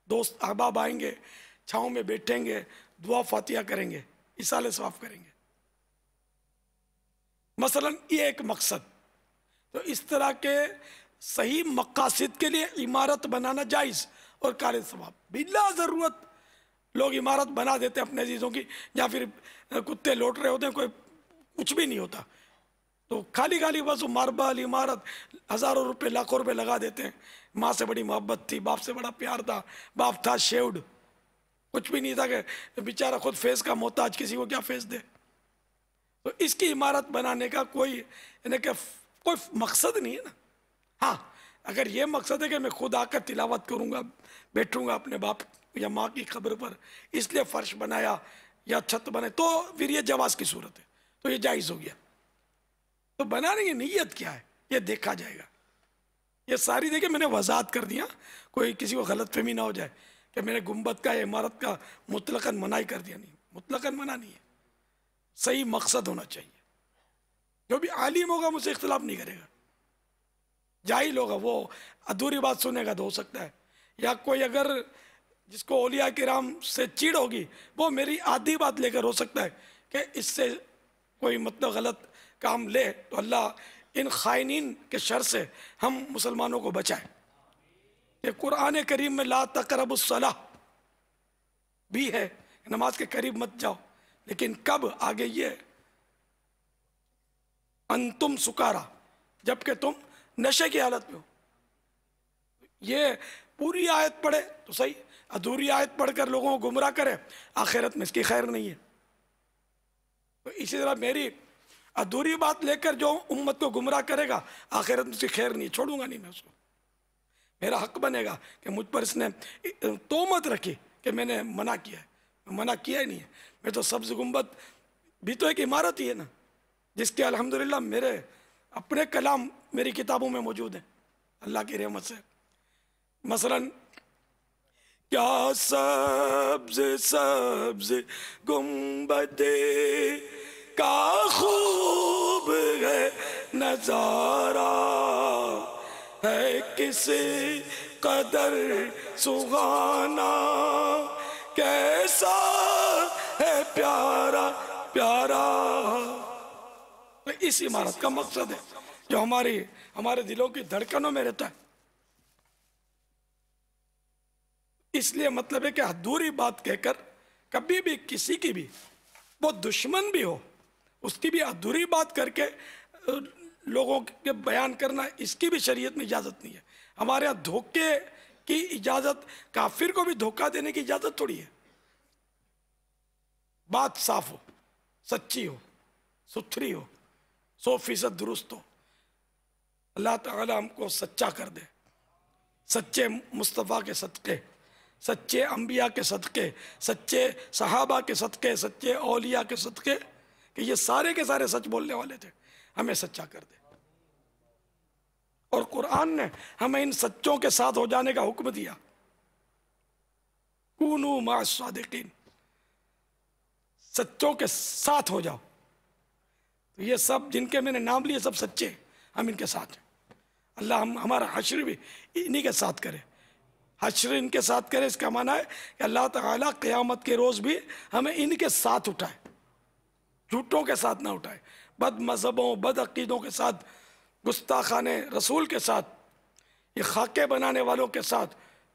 S1: दोस्त अहबाब आएंगे, छाँव में बैठेंगे, दुआ फातिहा करेंगे, इसाले सवाब करेंगे, मसलन ये एक मकसद। तो इस तरह के सही मकासद के लिए इमारत बनाना जायज़ और काले सवाब। बिला ज़रूरत लोग इमारत बना देते हैं अपने अजीज़ों की, या फिर कुत्ते लौट रहे होते हैं, कोई कुछ भी नहीं होता, तो खाली खाली बस मार्बल इमारत हज़ारों रुपए लाखों रुपए लगा देते हैं। माँ से बड़ी मोहब्बत थी, बाप से बड़ा प्यार था, बाप था शेव्ड, कुछ भी नहीं था कि बेचारा खुद फेस का मोहताज, किसी को क्या फेस दे। तो इसकी इमारत बनाने का कोई यानी कि कोई मकसद नहीं है ना। हाँ, अगर ये मकसद है कि मैं खुद आकर तिलावत करूँगा, बैठूँगा अपने बाप या माँ की कब्र पर, इसलिए फ़र्श बनाया या छत बनाए, तो फिर ये जवाज़ की सूरत है, तो ये जायज़ हो गया। तो बनाने की नीयत क्या है ये देखा जाएगा। ये सारी देखिए मैंने वजाहत कर दिया, कोई किसी को गलत फहमी ना हो जाए कि मैंने गुंबद का या इमारत का मुतलकन मनाही कर दिया। नहीं, मुतलकन मना नहीं है, सही मकसद होना चाहिए। जो भी आलिम होगा मुझसे इख्तिलाफ नहीं करेगा, जाहिल होगा वो अधूरी बात सुनेगा तो हो सकता है, या कोई अगर जिसको औलिया किराम से चिढ़ होगी वो मेरी आधी बात लेकर हो सकता है कि इससे कोई मतलब गलत काम ले, तो अल्लाह इन खाइनीन के शर से हम मुसलमानों को बचाए। ये कुरान करीम में ला तक़रबुस सलाह भी है, नमाज के करीब मत जाओ, लेकिन कब आगे ये अंतुम सुकारा, जबकि तुम नशे की हालत में हो। ये पूरी आयत पढ़े तो सही, अधूरी आयत पढ़कर लोगों को गुमराह करे, आखिरत में इसकी खैर नहीं है। तो इसी तरह मेरी अधूरी बात लेकर जो उम्मत को गुमराह करेगा, आखिरत में उसकी खैर नहीं, छोड़ूंगा नहीं मैं उसको। मेरा हक बनेगा कि मुझ पर इसने तोहमत रखी कि मैंने मना किया है, मना किया ही नहीं है। मैं तो सब्ज़ गुंबद भी तो एक इमारत ही है ना, जिसके अल्हम्दुलिल्लाह मेरे अपने कलाम मेरी किताबों में मौजूद हैं अल्लाह की रहमत से। मसलन क्या सब्ज सब्ज गुंबदे का खूब है नजारा, है किस कदर सुहाना, कैसा है प्यारा प्यारा। तो इस इमारत का मकसद है जो हमारे दिलों की धड़कनों में रहता है। इसलिए मतलब है कि अधूरी बात कहकर कभी भी किसी की भी, वो दुश्मन भी हो, उसकी भी अधूरी बात करके लोगों के बयान करना, इसकी भी शरीयत में इजाजत नहीं है। हमारे यहाँ धोखे की इजाजत, काफिर को भी धोखा देने की इजाजत थोड़ी है। बात साफ हो, सच्ची हो, सुथरी हो, 100% दुरुस्त हो। अल्लाह ताला हमको सच्चा कर दे, सच्चे मुस्तफ़ा के सदक़े, सच्चे अंबिया के सदक़े, सच्चे सहाबा के सदक़े, सच्चे औलिया के सदक़े, कि ये सारे के सारे सच बोलने वाले थे, हमें सच्चा कर दे। और कुरान ने हमें इन सच्चों के साथ हो जाने का हुक्म दिया, कूनू माअस सादिकीन, सच्चों के साथ हो जाओ। तो ये सब जिनके मैंने नाम लिए सब सच्चे, हम इनके साथ हैं। अल्लाह हमारा हश्र भी इन्हीं के साथ करे, हश्र इनके साथ करे। इसका माना है कि अल्लाह ताला क़यामत के रोज़ भी हमें इनके साथ उठाए, झूठों के साथ ना उठाए, बद मजहबों बद अकीदों के साथ, गुस्ताखाने रसूल के साथ, ये खाके बनाने वालों के साथ,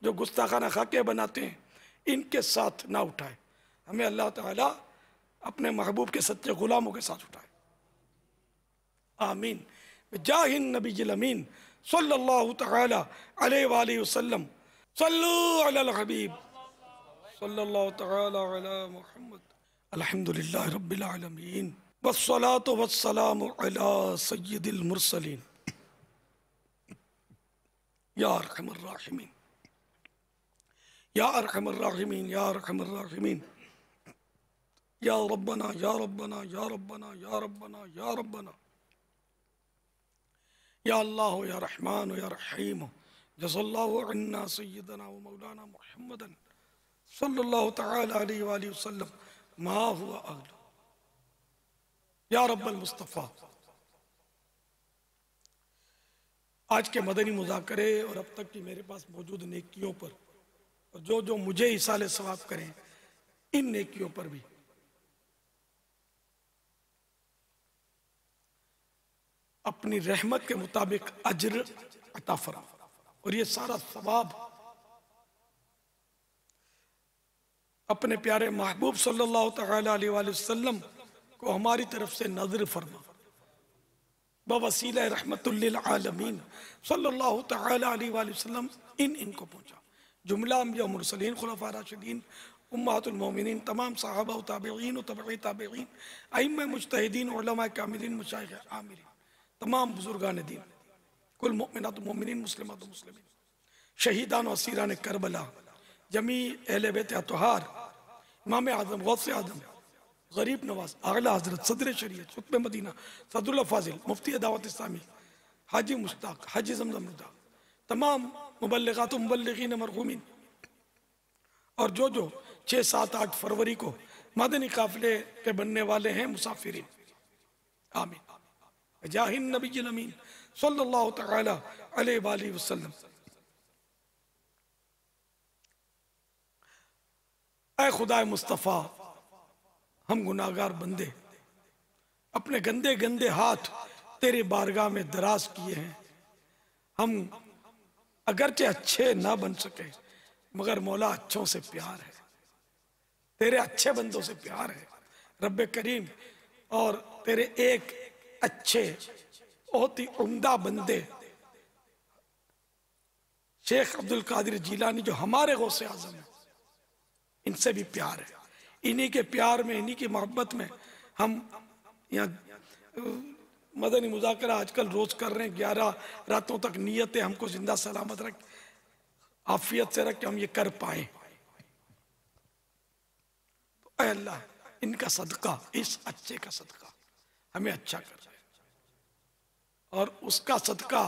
S1: जो गुस्ताखाना खाके बनाते हैं, इनके साथ ना उठाए। हमें अल्लाह ताला अपने महबूब के सच्चे गुलामों के साथ उठाए। आमीन। जाहिन नबील अमीन सल्लल्लाहु तआला अलैहि वालिहि वसल्लम। सल्लू अलल हबीब सल्लल्लाहु तआला अला मुहम्मद। अल्हम्दुलिल्लाहि रब्बिल आलमीन वस्सलातु वस्सलामु अला सय्यिदिल मुरसलीन या अरहमर राहिमीन या अरहमर राहिमीन या अरहमर राहिमीन या रब्बना या रब्बना या रब्बना या रब्बना या रब्बना या अल्लाह या रहमान या रहीम जज़ल्लाहु अन्ना सय्यदना व मौलाना मुहम्मदन सल्लल्लाहु तआला अलैहि वालिहि वसल्लम मा हुवा अहलु या रब्बल मुस्तफ़ा। आज के मदनी मुज़ाकरे और अब तक की मेरे पास मौजूद नेकियों पर, और जो जो मुझे इसाले सवाब करें, इन नेकियों पर भी अपनी रहमत के मुताबिक अज्र अता फरमा। और ये सारा सवाब अपने प्यारे महबूब सल्लल्लाहु तआला अलैहि वसल्लम को हमारी तरफ से नजर फरमा, बवसीला रहमतुल लिल आलमीन सल्लल्लाहु तआला अलैहि वसल्लम इनको पहुंचा। जुमला अंबिया मुरसलीन, खुलफा राशिदीन, उम्महातुल मोमिनीन, तमाम सहाबा व ताबिईन व तबई ताबिईन, अइम्मा मुज्तहिदीन, उलमा कामिलीन, मशाइख आमिरीन, तमाम बुजुर्गान दीन, कुल मोमिनात मोमिनीन, मुस्लिमात मुस्लिमीन, शहीदान व असीरान करबला, जमी अहले बैत अतहार, इमाम आज़म गौस आज़म, गरीब नवाज, आगला हजरत, सदर शरीयत, खुतब मदीना, सदरुल्लाह फाजिल, मुफ्ती दावत इस्लामी, हाजी मुश्ताक, हाजी जमजम रुदा, तमाम मुबल्लिगात मुबल्लिगीन मरहूमीन, और जो जो 6, 7, 8 फरवरी को मदनी काफिले के बनने वाले हैं मुसाफिरीन। आमीन। जाहिन नबील अमीन सल्लल्लाहु तआला अलैहि वालिहि वसल्लम। ऐ खुदाए मुस्तफ़ा, हम गुनाहगार बंदे अपने गंदे गंदे हाथ तेरी बारगाह में दराज किए हैं। हम अगरचे अच्छे ना बन सके, मगर मौला अच्छों से प्यार है, तेरे अच्छे बंदों से प्यार है रब्बे करीम। और तेरे एक अच्छे बहुत ही उम्दा बंदे शेख अब्दुल कादिर जीलानी, जो हमारे गौसे आजम है, इनसे भी प्यार है। इन्हीं के प्यार में, इन्हीं की मोहब्बत में हम यहाँ मदनी मुज़ाकरा आजकल रोज कर रहे हैं। 11 रातों तक नियतें हमको जिंदा सलामत रख, आफियत से रख के हम ये कर पाए। तो ऐ अल्लाह, इनका सदका, इस अच्छे का सदका हमें अच्छा कर, और उसका सदका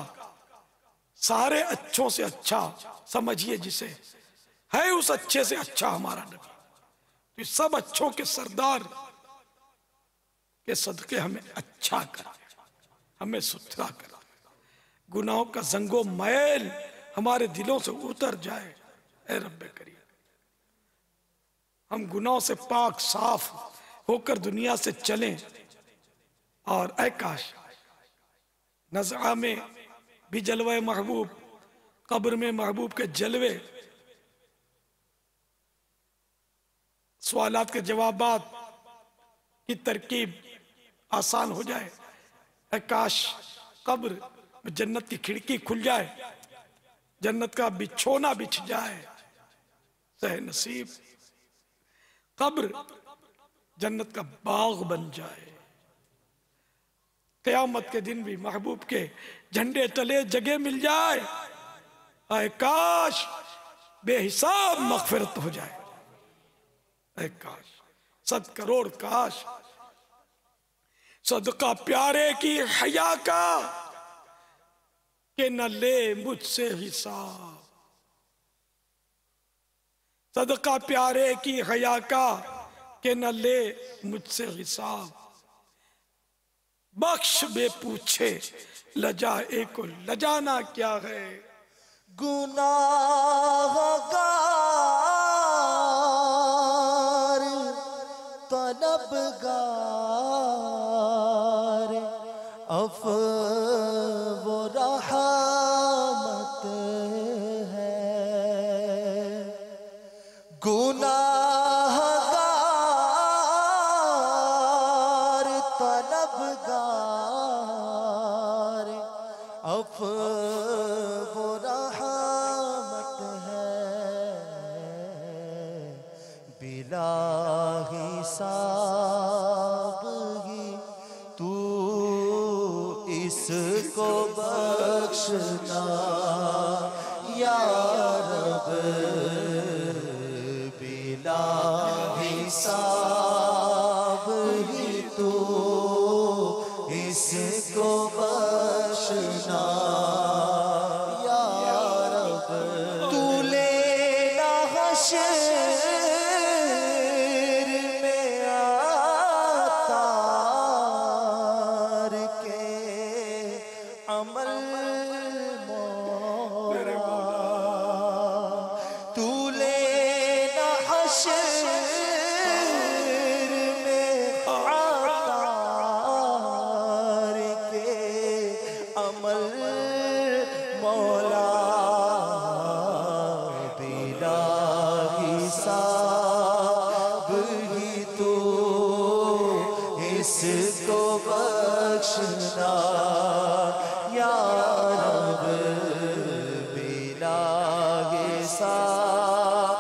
S1: सारे अच्छों से अच्छा समझिए जिसे, है उस अच्छे से अच्छा हमारा नबी। तो इस सब अच्छों के सरदार के सदके हमें अच्छा कर, हमें सुथरा कर, गुनाहों का जंगो मैल हमारे दिलों से उतर जाए। ऐ रब्बे करीम, हम गुनाहों से पाक साफ होकर दुनिया से चलें। और ऐ काश नज़ा में भी जलवे महबूब, कब्र में महबूब के जलवे, सवालात के जवाबात की तरकीब आसान हो जाए। ऐ काश कब्र में जन्नत की खिड़की खुल जाए, जन्नत का बिछोना बिछ जाए। सह नसीब कब्र जन्नत का बाग बन जाए। क़यामत के दिन भी महबूब के झंडे तले जगह मिल जाए। ऐ काश बेहिसाब मग़फ़िरत हो जाए। ऐ काश, 100 करोड़ काश सदका प्यारे की हया का कि न ले मुझसे हिसाब। सदका प्यारे की हया का कि न ले मुझसे हिसाब। बख्श बे पूछे लजाए को लजाना क्या है।
S15: गुनाहगार तलबगार अफ़्व रहमत है। गुनाहगार तलबगार अफ़्व रहमत है। बिला हिसाब ही तू इसको बख्शना या रब। बिला हिसाब ही तू इसको बख्शना या रब। तू लेना हश्र में आतार के अमल मौला। तू लेना हश्र में आतार के अमल मौला। बिला हिसाब ही तू इसको बख्शना या रब। बिला हिसाब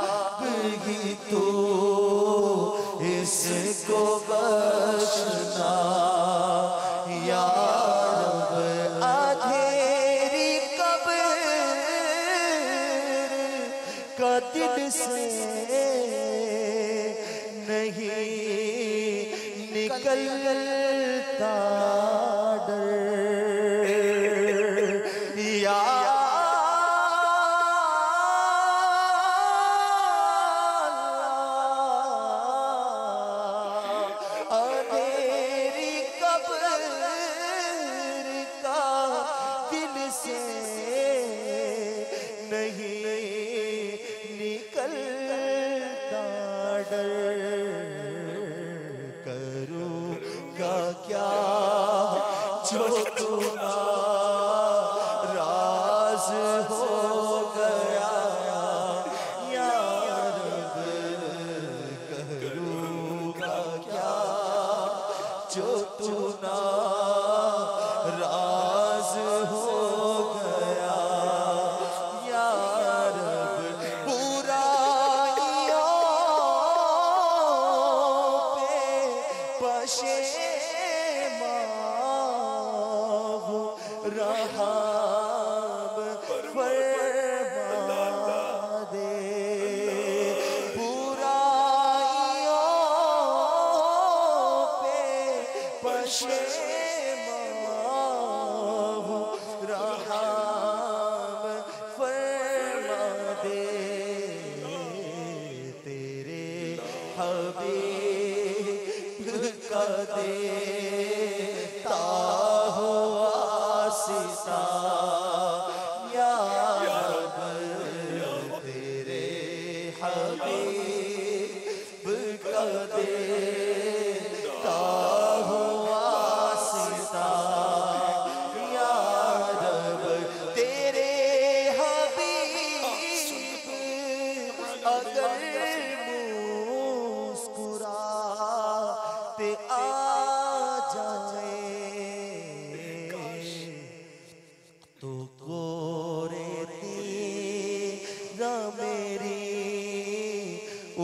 S15: ही तू इसको बख्शना या रब। अंधेरी कब्र का दिल से नहीं निकलता डर। या अंधेरी कब्र का दिल से नहीं निकलता डर। करूँगा क्या जो तू नाराज़ हो गया या रब। करूँगा क्या जो तू नाराज़ हो गया या रब। बुराइयों पे पशेमां हूँ, रहम फरमा दे। बुराइयों पे पशेमां हबीब का देता हो आसिता या रब तेरे हबीब का देता हो आसिता या रब तेरे हबीब अगर मुस्कुराते आ जाए तो गोरे तेरा मेरी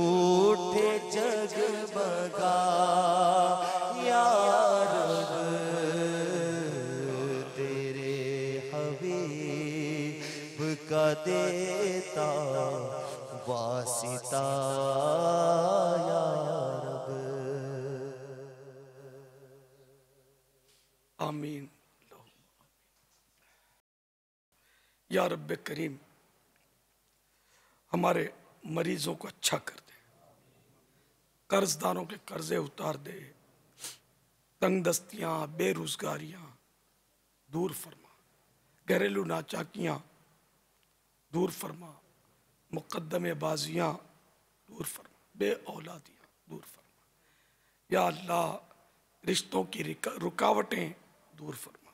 S15: उठे जगमगा या रब तेरे हबीब का देता वासिता या रब।
S1: आमीन। या रब्बे करीम हमारे मरीजों को अच्छा कर दे, कर्जदारों के कर्जे उतार दे, तंगदस्तियां बेरोजगारियां दूर फरमा, घरेलू नाचाकियां दूर फरमा, मुकद्दमे बाजियां दूर फरमा, बे औलादियां दूर फरमा। या अल्लाह रिश्तों की रुकावटें दूर फरमा।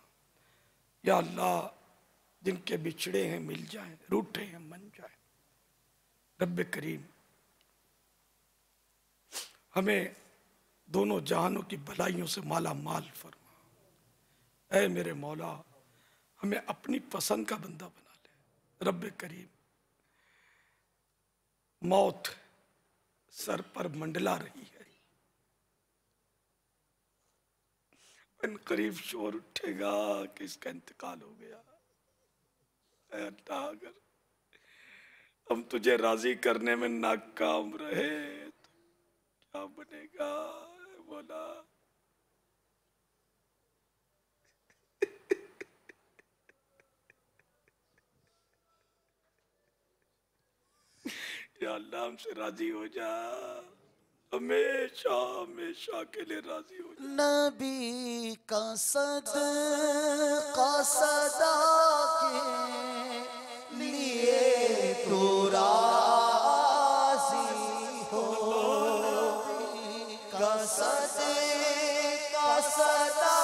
S1: या अल्लाह जिनके बिछड़े हैं मिल जाएं, रूठे हैं मन जाएं। रब्बे करीम हमें दोनों जहानों की भलाइयों से माला माल फरमा। ऐ मेरे मौला हमें अपनी पसंद का बंदा बना ले। रब्बे करीम मौत सर पर मंडला रही है, इन करीब शोर उठेगा कि इसका इंतकाल हो गया। ऐ अल्लाह अगर हम तुझे राजी करने में नाकाम रहे तो क्या बनेगा बोला। या अल्लाह हमसे राजी हो जा, हमेशा हमेशा के लिए राजी हो जा।
S15: नबी का सदका सदा के लिए तो राजी हो, का सदका सदा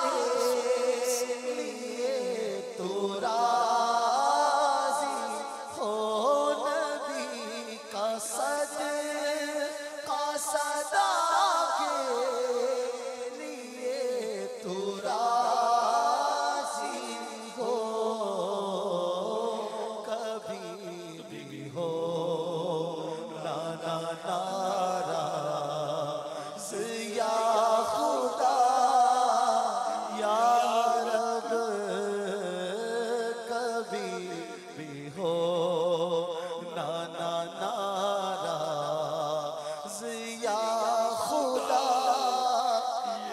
S15: के लिए तो राजी हो, नबी का सदका सदा के लिए तो राजी हो, कभी भी हो ना ना नाराज़ या खुदा या रब, कभी भी हो ना ना नाराज़ या खुदा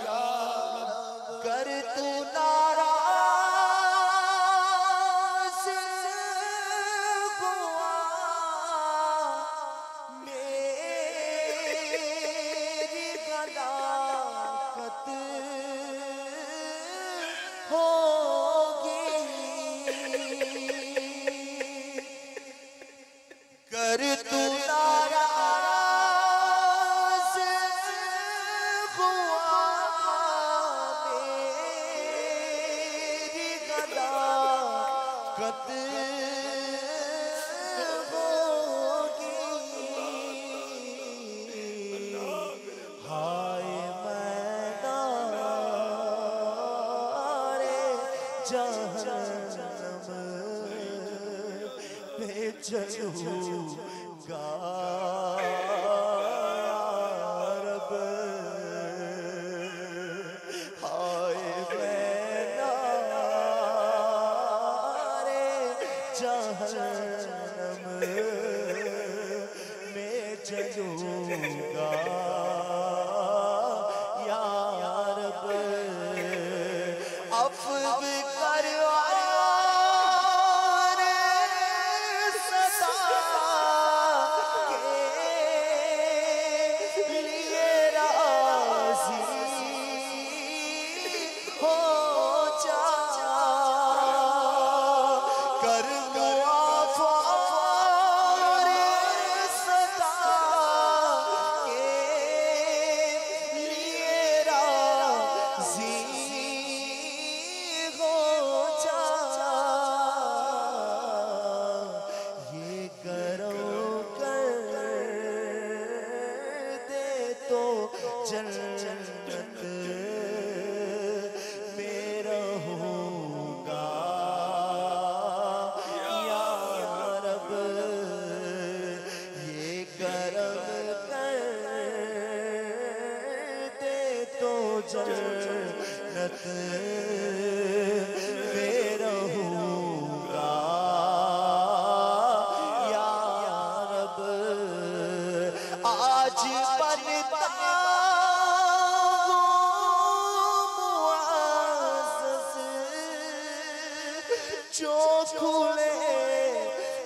S15: या रब, कर तू नाराज़ हुआ मेरी गलाकत होगी, कर तू नाराज़ हुआ मेरी गलाकत होगी। हाय मैदारे जहन्नम में चलूँगा रब, हाय मैदारे जहन्नम में चलूँगा या रब, अफ़्व कर और सदा के जन्नत में रहूंगा या रब ये करम कर दे तो जन्नत में रहूंगा या रब आज बनता मुआज़्ज़ज़ जो खुले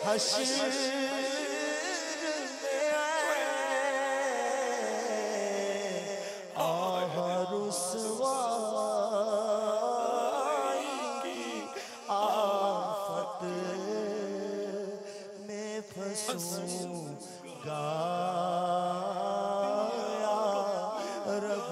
S15: हश्र में आह रुसवाई की आफत में फंसूंगा या रब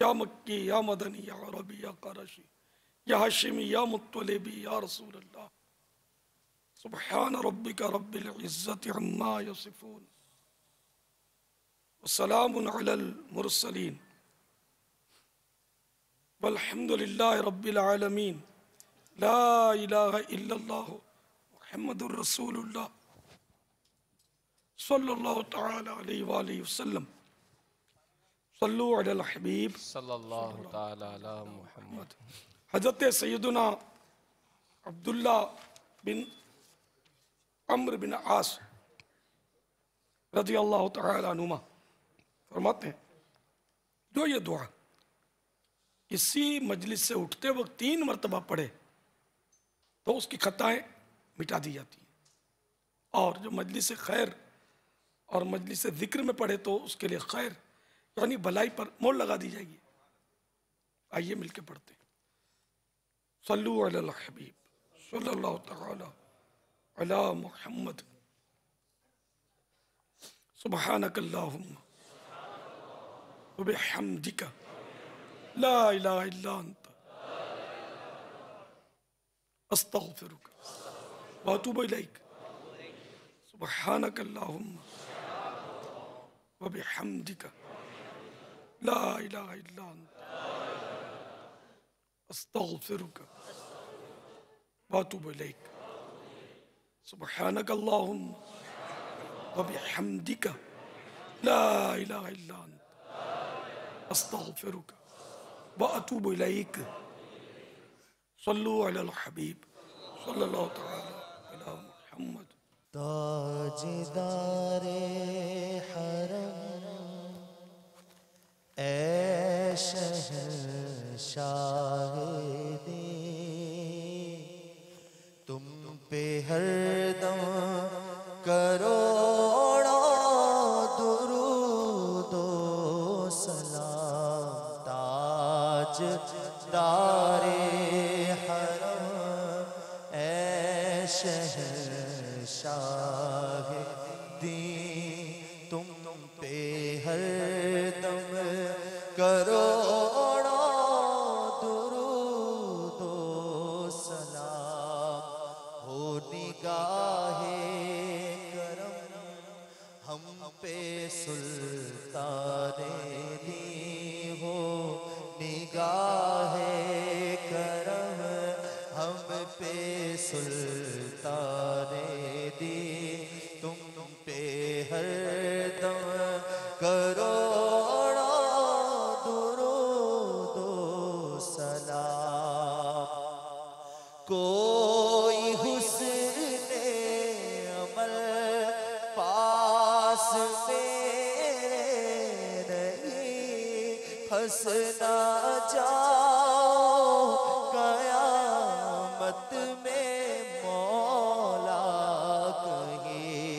S1: या मक्की या मदनी या अरबी या क़रशी या हाशिमी या मुत्तलिबी या रसूल अल्लाह सुब्हान रब्बिका रब्बिल इज़्ज़ति अम्मा यसिफून व सलामुन अलल मुरसलीन वल्हम्दुलिल्लाहि रब्बिल आलमीन ला इलाहा इल्लल्लाह मुहम्मदुर रसूलुल्लाह सल्लल्लाहु तआला अलैहि व आलिहि वसल्लम सल्लु अलल हबीब
S8: सल्लल्लाहु ताला अला मुहम्मद।
S1: हज़रत सैयदुना अब्दुल्ला बिन अम्र बिन आस रज़ी अल्लाह तआला अनुमा फरमाते हैं जो ये दुआ किसी मजलिस से उठते वक्त 3 मरतबा पढ़े तो उसकी खताएं मिटा दी जाती हैं, और जो मजलिस खैर और मजलिस ज़िक्र में पढ़े तो उसके लिए खैर यानी भलाई पर मोल लगा दी जाएगी। आइए मिलके पढ़ते हैं। सल्लु अलल हबीब सल्लल्लाहु तआला अला मुहम्मद सुब्हानकल्लाहुम्मा व बिहम्दिका ला इलाहा इल्ला अंत अस्तगफिरुका व अतूबु इलैक सुब्हानकल्लाहुम्मा व बिहम्दिका ला इलाहा इल्ला अंत अस्तगफिरुका व अतूबु इलैक सुब्हानक अल्लाहुम्मा व बिहम्दिका ला इलाहा इल्ला अंत अस्तगफिरुका व अतूबु इलैक सल्लु अलल हबीब सल्लल्लाहु तआला अला मुहम्मद।
S15: ताजदारे हरम ए शहंशाह दे तुम पे हरदम करोड़ों दुरूदो सलाम। ताजदारे हरम ए शहंशाह दी तुम पे हरदम करोड़ों दुरूदो सलाम। हो निगाहे करम हम पे सुल्ताने दी हो निगाहे करम हम पे सुल्ताने दी तुम पे हरदम करोड़ों दुरूदो सलाम। कोई हुस्ने अमल पास मेरे नहीं फंस ना जाओ कयामत में मौला कहीं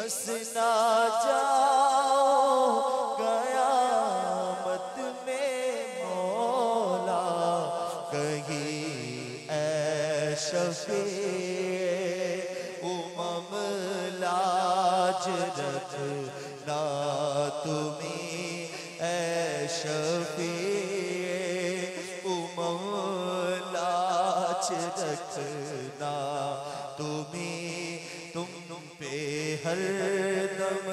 S15: फंस ना जाओ कयामत में मौला कहीं ऐ शफीए उमम लाज रखना तुम्हें ऐ शफीए उमम लाज रखना तुम्हें तुम पे हर दम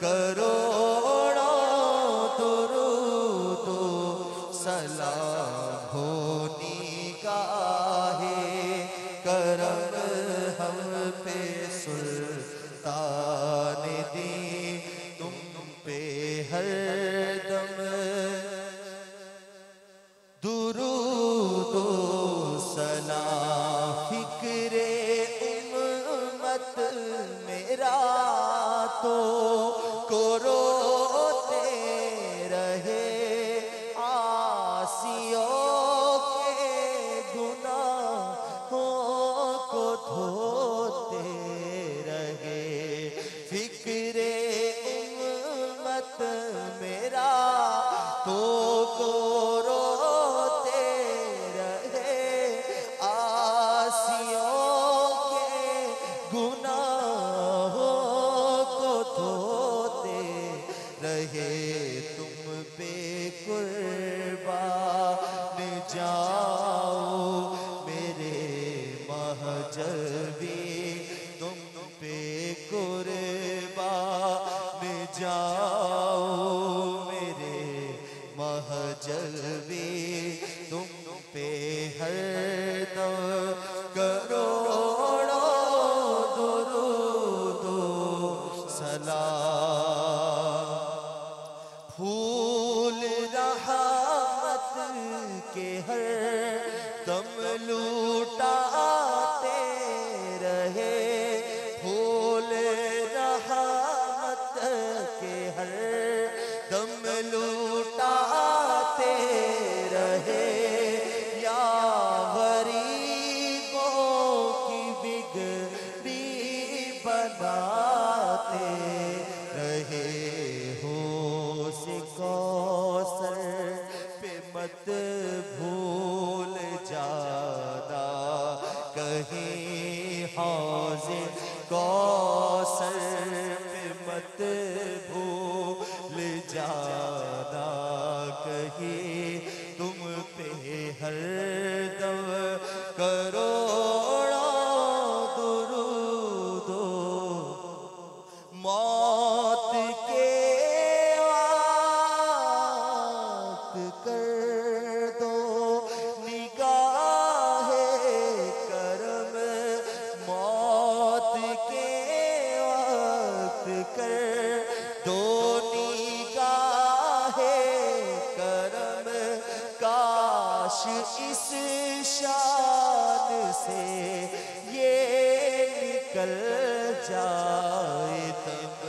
S15: करोड़ों दुरूदो सलाम हो निगाहे करम हम पे सुल्तान दी तुम पे हर दम दुरूदो सलाम फिक्रे उम्मत मेरा तो रोते रहे आसियों के गुनाहों को धोते रहे फिक्रे उम्मत मेरा तो रोते रहे आसियों के गुनाहों को धोते रहे तुम पे कुर्बान जाओ मेरे महजबी तुम पे कुर्बान जाओ मेरे महजबी तुम पे हर दम करोड़ों दुरूदो सलाम फूल रहमत के हर दम लूटाते रहे फूल रहमत के हर दम लूटाते रहे या गरीबों की बिगड़ी बनाते रहे हो से कौसर पे मत भूल जाना कहीं हौज़े कौसर पे मत भूल जाना कहीं तुम पे हर दम करोड़ों दुरूदो मौत के वक्त कर दो निगाहे करम मौत के वक्त कर दो निगाहे करम काश इस शान से ये निकल जाए तब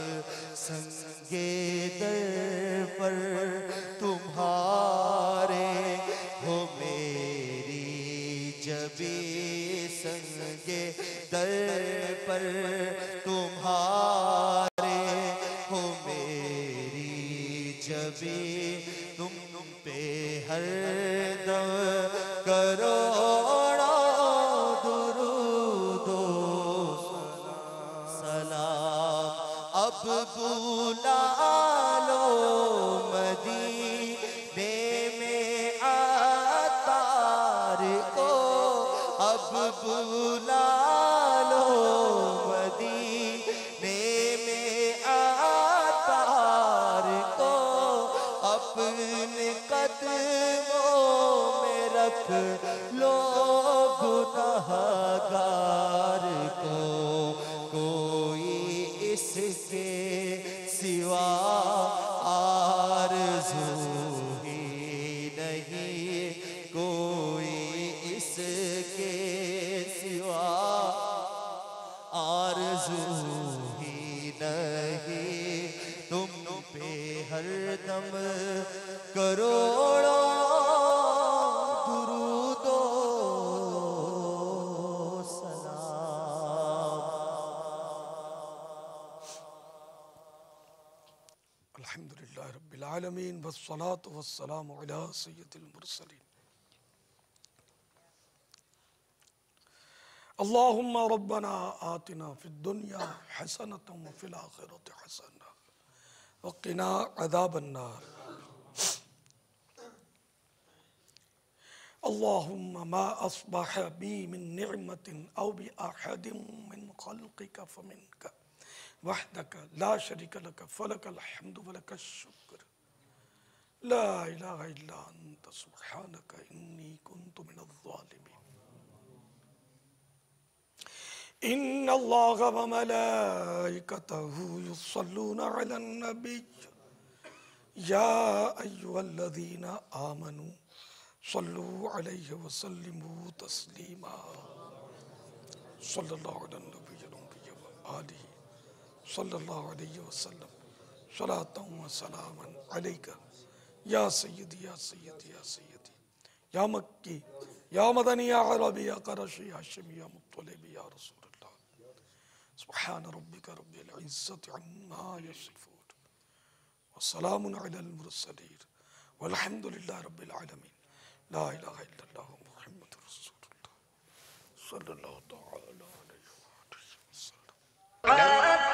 S15: संगे दर पर तुम्हारे हो मेरी जबी संगे दर पर तुम्हारे हो मेरी जबी तुम पे हर दम करोड़ों दुरूदो सलाम अब बुला लो मदीने में अतार को अब बुला लो मदीने में अतार को अपने कदमों में रख लो गुनहगार को कोई इसके सिवा आरज़ू ही नहीं कोई इसके सिवा आरज़ू ही नहीं तुम पे हर दम करोड़ों दुरूदो सलाम
S1: अल्हम्दुलिल्लाहि रब्बिल आलमीन वस्सलातु वस्सलामु अला सय्यिदिल मुरसलीन। अल्लाहुम्मा रब्बना आतिना फिद दुनिया हसनतन व फिल आखिरति हसनतन व क़िना अज़ाबन नार। अल्लाहुम्मा मा अस्बह बी मिन निअमतिन औ बि अहदिन मिन खल्क़िका फमिनका वहदका ला शरीका लक फलकल हम्दु व लकश शुक्र ला इलाहा इल्ला अंत सुब्हानका इन्नी कुन्तु मिनज़ ज़ालिमीन। इन्नल्लाह व मलाइकतहु युस्सल्लूना अलन नबी या अय्युहल्लज़ीना आमनू सल्लू अलैहि व सल्लिमू तस्लीमा। सल्लल्लाहु अलैहि व आलिहि सल्लल्लाहु अलैहि वसल्लम सलातन व सलामन अलैका या सय्यदी या सय्यदी या सय्यदी या मक्की या मदनी या अरबी या क़रशी या हाशिमी या मुत्तलिबी या रसूलल्लाह। सुब्हान रब्बिका रब्बिल इज़्ज़ति अम्मा यसिफून व सलामुन अलल मुरसलीन वल्हम्दुलिल्लाहि रब्बिल आलमीन। ला इलाहा इल्लल्लाह मुहम्मदुर रसूलुल्लाह सल्लल्लाहु अलैहि वसल्लम।